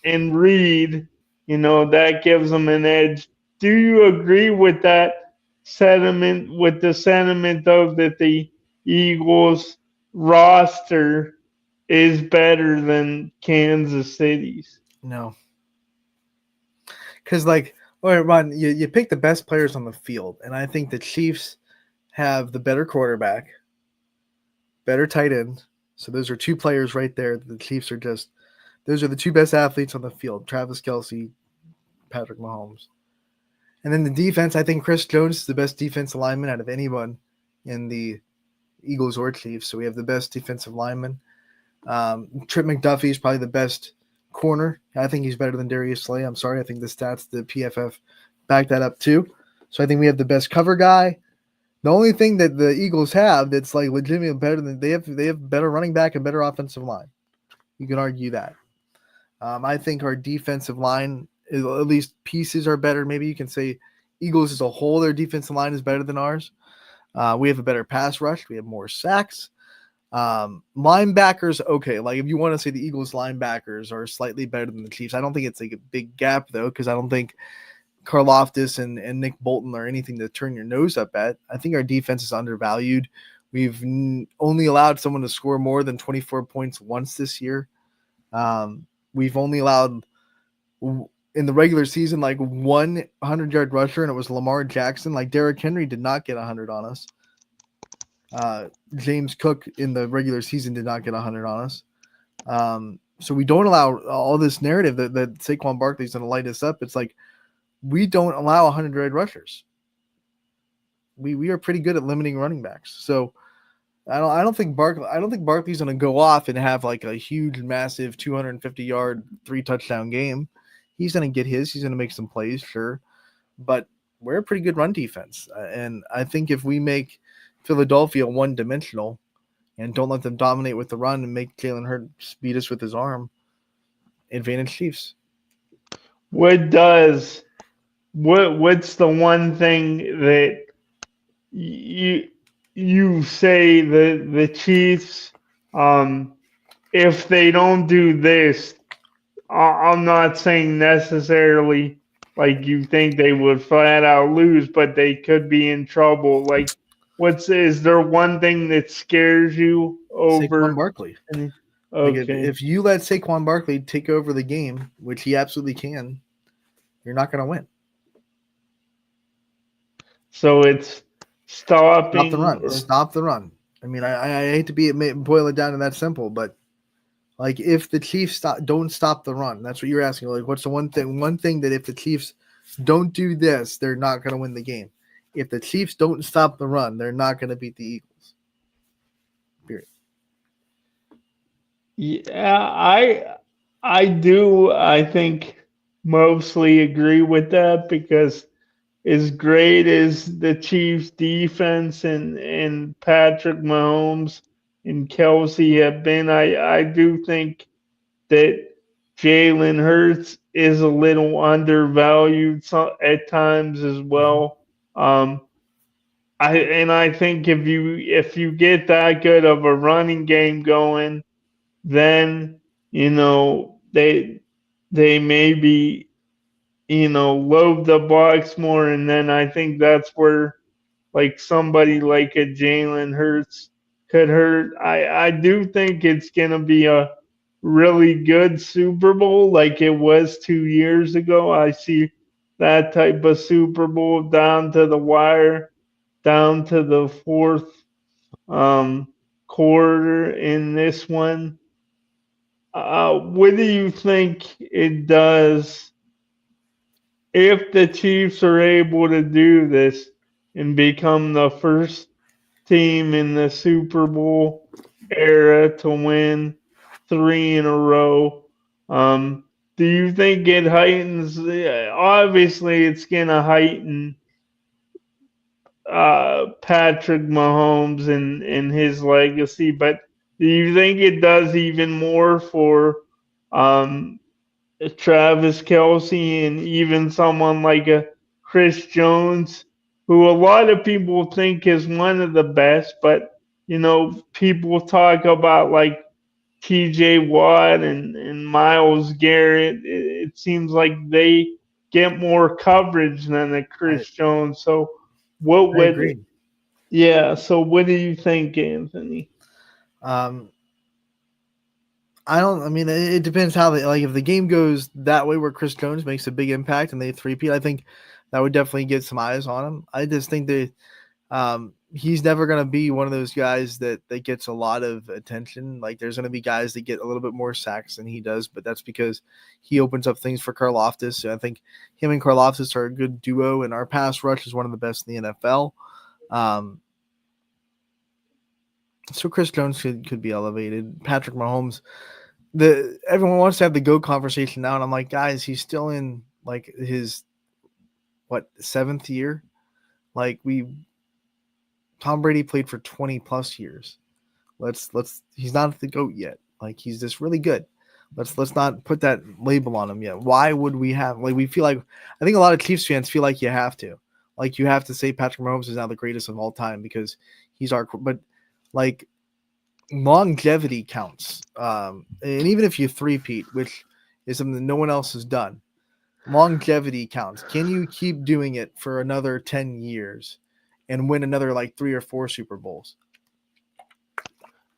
and Reed, that gives them an edge. Do you agree with that sentiment, with the sentiment though that the Eagles roster is better than Kansas City's? No. Because, all right, Ron, you pick the best players on the field, and I think the Chiefs have the better quarterback, better tight end. So those are two players right there. The Chiefs are those are the two best athletes on the field, Travis Kelce, Patrick Mahomes. And then the defense, I think Chris Jones is the best defensive lineman out of anyone in the Eagles or Chiefs. So we have the best defensive lineman. Trip McDuffie is probably the best corner. I think he's better than Darius Slay. I'm sorry. I think the stats, the PFF back that up too. So I think we have the best cover guy. The only thing that the Eagles have that's legitimately better than they have better running back and better offensive line. You can argue that. I think our defensive line, at least pieces, are better. Maybe you can say Eagles as a whole, their defensive line is better than ours. We have a better pass rush. We have more sacks. Linebackers, okay. If you want to say the Eagles linebackers are slightly better than the Chiefs, I don't think it's a big gap though, because I don't think Karlaftis and Nick Bolton are anything to turn your nose up at. I think our defense is undervalued. We've only allowed someone to score more than 24 points once this year. We've only allowed in the regular season 1 100-yard rusher, and it was Lamar Jackson. Derrick Henry did not get 100 on us. James Cook in the regular season did not get 100 on us. So we don't allow all this narrative that Saquon Barkley's going to light us up. It's we don't allow 100-yard rushers. We are pretty good at limiting running backs. So I don't think Barkley's going to go off and have a huge, massive 250-yard, 3-touchdown game. He's going to get his. He's going to make some plays, sure. But we're a pretty good run defense. And I think if we make Philadelphia one-dimensional and don't let them dominate with the run and make Jalen Hurts beat us with his arm, advantage Chiefs. What's the one thing that you say the Chiefs, if they don't do this, I'm not saying necessarily you think they would flat out lose, but they could be in trouble. Is there one thing that scares you over Saquon Barkley? Okay. If you let Saquon Barkley take over the game, which he absolutely can, you're not going to win. So it's stop the run. Stop the run. I mean, I hate to boil it down to that simple, but if the Chiefs don't stop the run, that's what you're asking. What's the one thing that if the Chiefs don't do this, they're not going to win the game. If the Chiefs don't stop the run, they're not going to beat the Eagles. Period. Yeah, I do. I think mostly agree with that, because as great as the Chiefs defense and Patrick Mahomes and Kelce have been, I do think that Jalen Hurts is a little undervalued at times as well. I think if you get that good of a running game going, then they maybe load the box more, and then I think that's where somebody like a Jalen Hurts could hurt. I do think it's gonna be a really good Super Bowl like it was 2 years ago. I see that type of Super Bowl down to the wire, down to the fourth quarter in this one. What do you think it does if the Chiefs are able to do this and become the first team in the Super Bowl era to win 3 in a row? Do you think it heightens? Obviously, it's going to heighten Patrick Mahomes and his legacy, but do you think it does even more for Travis Kelce and even someone like a Chris Jones, who a lot of people think is one of the best, but people talk about like TJ Watt and Myles Garrett. It seems like they get more coverage than a Chris Jones. So what would so what do you think, Anthony? It depends how if the game goes that way where Chris Jones makes a big impact and they three-peat, I think that would definitely get some eyes on him. I just think that he's never going to be one of those guys that gets a lot of attention. Like, there's going to be guys that get a little bit more sacks than he does, but that's because he opens up things for Karlaftis. So I think him and Karlaftis are a good duo, and our pass rush is one of the best in the NFL. So Chris Jones could be elevated. Patrick Mahomes, everyone wants to have the GOAT conversation now, and I'm like, guys, he's still in like his 7th year. Like, Tom Brady played for 20 plus years. He's not the GOAT yet. Like, he's just really good. Let's not put that label on him yet. Why would we have, we feel like, I think a lot of Chiefs fans feel like you have to say Patrick Mahomes is now the greatest of all time because he's but like, longevity counts. And even if you three-peat, which is something that no one else has done, longevity counts. Can you keep doing it for another 10 years and win another 3 or 4 Super Bowls?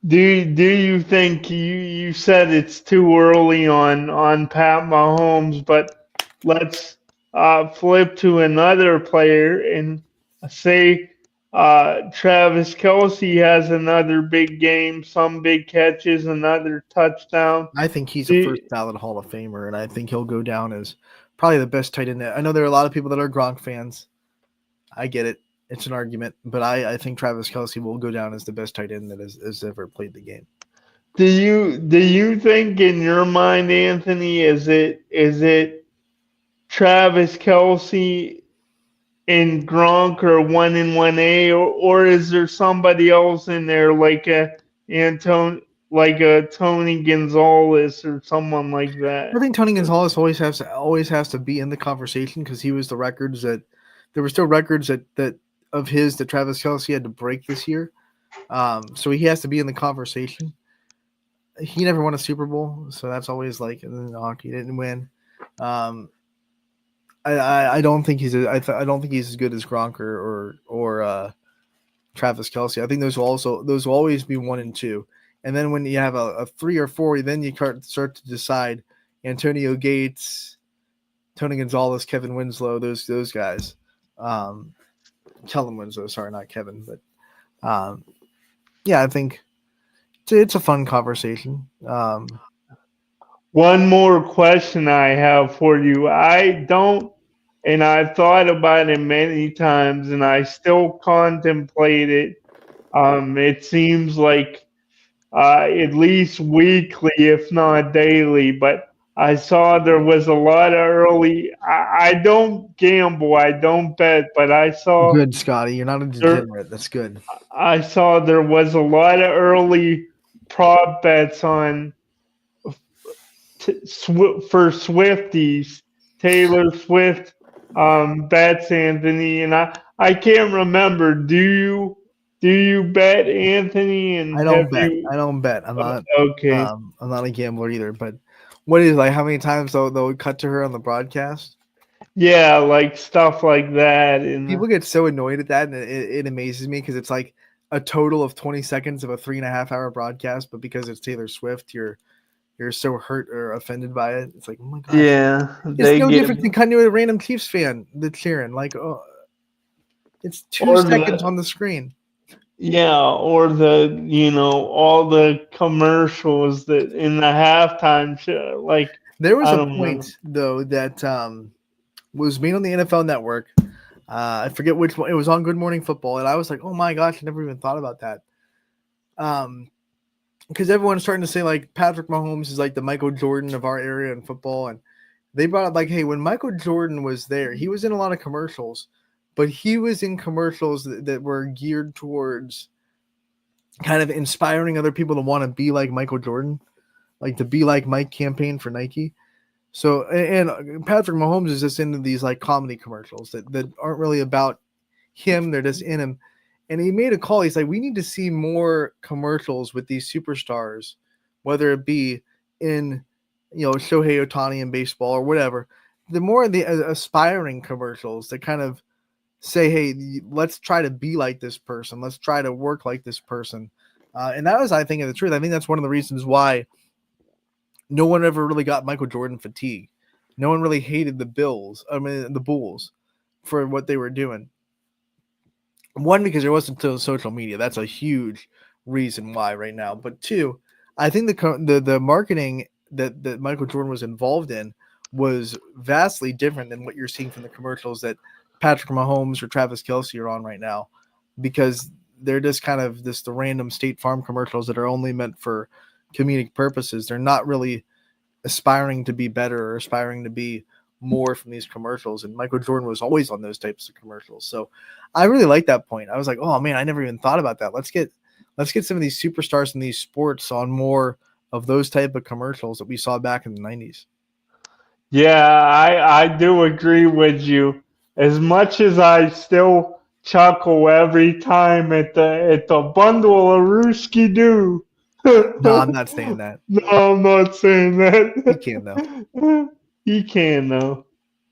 Do you think you said it's too early on Pat Mahomes, but let's flip to another player and say Travis Kelce has another big game, some big catches, another touchdown. I think he's a first ballot Hall of Famer, and I think he'll go down as probably the best tight end. I know there are a lot of people that are Gronk fans. I get it. It's an argument, but I think Travis Kelce will go down as the best tight end that has ever played the game. Do you think in your mind, Anthony, is it Travis Kelce and Gronk are 1 and 1A, or is there somebody else in there like a Tony Gonzalez or someone like that? I think Tony Gonzalez always has to be in the conversation because he was the records that there were still records that of his that Travis Kelce had to break this year. So he has to be in the conversation. He never won a Super Bowl, so that's always he didn't win. I don't think he's I don't think he's as good as Gronk or Travis Kelce. I think those will always be 1 and 2. And then when you have a 3 or 4, then you start to decide Antonio Gates, Tony Gonzalez, Kevin Winslow, those guys. Kellen Winslow, sorry, not Kevin, but I think it's a fun conversation. One more question I have for you. I've thought about it many times, and I still contemplate it. It seems like at least weekly, if not daily, but I saw there was a lot of early. I don't gamble, I don't bet, but I saw. Good, Scotty. You're not a degenerate. That's good. I saw there was a lot of early prop bets on for Swifties, Taylor Swift bets, Anthony, and I can't remember. Do you bet, Anthony? And I don't bet. I don't bet. I'm not okay. I'm not a gambler either, but. What is how many times they'll cut to her on the broadcast? Yeah, like stuff like that. And people get so annoyed at that, and it amazes me because it's like a total of 20 seconds of a 3.5 hour broadcast, but because it's Taylor Swift, you're you're so hurt or offended by it. It's like, oh my god. Yeah, It's no different than cutting to a random Chiefs fan that's cheering. Like, oh, it's 2 seconds on the screen. Yeah, or all the commercials that in the halftime show. Like, there was a point though that was made on the NFL Network. I forget which one. It was on Good Morning Football, and I was like, oh my gosh, I never even thought about that. Because everyone's starting to say like Patrick Mahomes is like the Michael Jordan of our area in football, and they brought up like, hey, when Michael Jordan was there, he was in a lot of commercials, but he was in commercials that were geared towards kind of inspiring other people to want to be like Michael Jordan, like the Be Like Mike campaign for Nike. So, and Patrick Mahomes is just into these like comedy commercials that aren't really about him. They're just in him. And he made a call. He's like, we need to see more commercials with these superstars, whether it be in, Shohei Ohtani in baseball or whatever. The more the aspiring commercials that kind of say, hey, let's try to be like this person. Let's try to work like this person. And that was, I think, the truth. I think that's one of the reasons why no one ever really got Michael Jordan fatigue. No one really hated the Bulls for what they were doing. One, because there wasn't social media. That's a huge reason why right now. But two, I think the marketing that Michael Jordan was involved in was vastly different than what you're seeing from the commercials that Patrick Mahomes or Travis Kelce are on right now, because they're just kind of the random State Farm commercials that are only meant for comedic purposes. They're not really aspiring to be better or aspiring to be more from these commercials. And Michael Jordan was always on those types of commercials. So I really like that point. I was like, oh man, I never even thought about that. Let's get some of these superstars in these sports on more of those type of commercials that we saw back in the 90s. Yeah, I do agree with you. As much as I still chuckle every time at the bundle of Rooski Doo. No, I'm not saying that. No, I'm not saying that. You can though. You can though.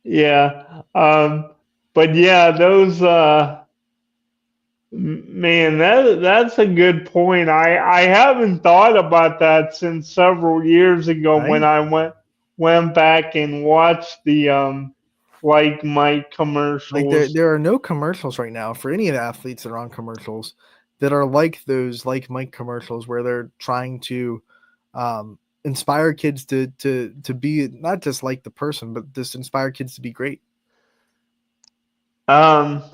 Yeah. But yeah, those man, that's a good point. I haven't thought about that since several years ago, right? When I went back and watched the Like Mike commercials. Like there are no commercials right now for any of the athletes that are on commercials that are like those Like Mike commercials where they're trying to inspire kids to be not just like the person, but just inspire kids to be great. That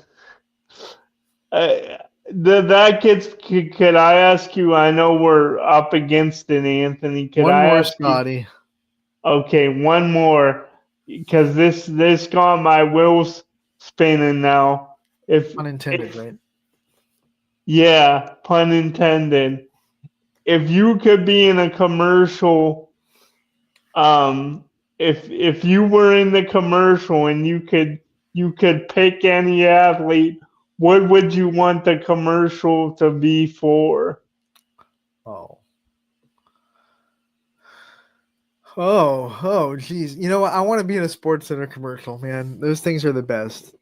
gets. Could I ask you? I know we're up against it, Anthony. Could I more, ask Scotty? You, okay, one more, because this got my wheels spinning now. Pun intended, right? Yeah, pun intended. If you could be in a commercial, if you were in the commercial and you could pick any athlete, what would you want the commercial to be for? Geez. You know what? I want to be in a Sports Center commercial, man. Those things are the best.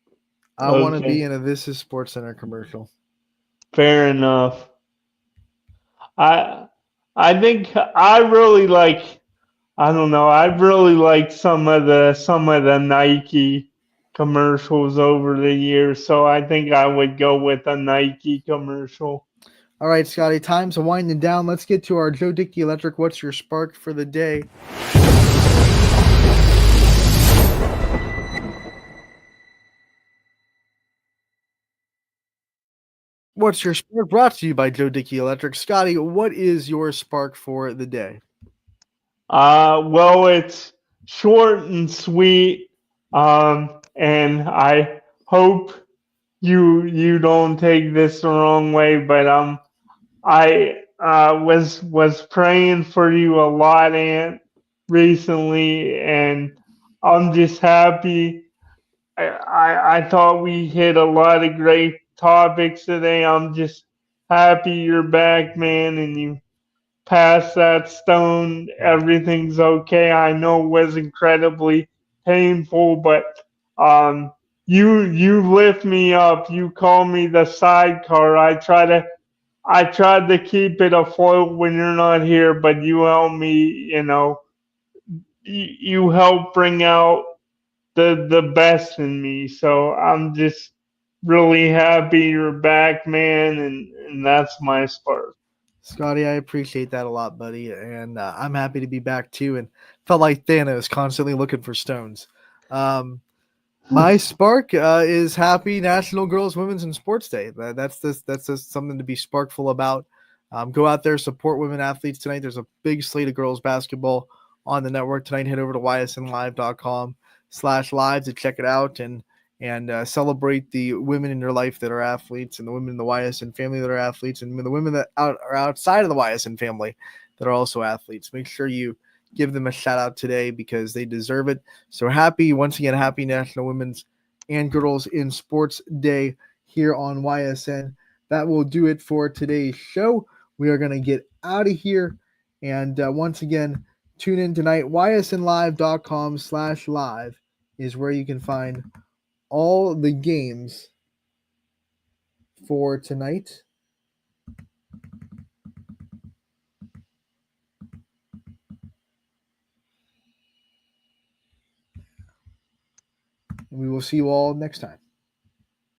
I want to be in a This Is Sports Center commercial. Fair enough. I think I really like. I don't know. I really like some of the Nike commercials over the years, so I think I would go with a Nike commercial. All right, Scotty, time's winding down. Let's get to our Joe Dickey Electric. What's your spark for the day? What's your spark? Brought to you by Joe Dickey Electric. Scotty, what is your spark for the day? Well, it's short and sweet, and I hope you don't take this the wrong way, but I was praying for you a lot, Ant, recently, and I'm just happy. I thought we hit a lot of great topics today. I'm just happy you're back, man, and you passed that stone. Everything's okay. I know it was incredibly painful, but you lift me up. You call me the sidecar. I try to I tried to keep it afloat when you're not here, but you help me, you help bring out the best in me. So I'm just really happy you're back, man, and that's my spark. Scotty, I appreciate that a lot, buddy, and I'm happy to be back too. And felt like Thanos, constantly looking for stones. My spark is happy National Girls, Women's, and Sports Day. That's just something to be sparkful about. Go out there, support women athletes tonight. There's a big slate of girls basketball on the network tonight. Head over to ysnlive.com/live to check it out and celebrate the women in your life that are athletes, and the women in the YSN family that are athletes, and the women that are outside of the YSN family that are also athletes. Make sure you give them a shout out today because they deserve it. So happy National Women's and Girls in Sports Day here on YSN. That will do it for today's show. We are going to get out of here. And once again, tune in tonight. ysnlive.com/live is where you can find all the games for tonight. We will see you all next time.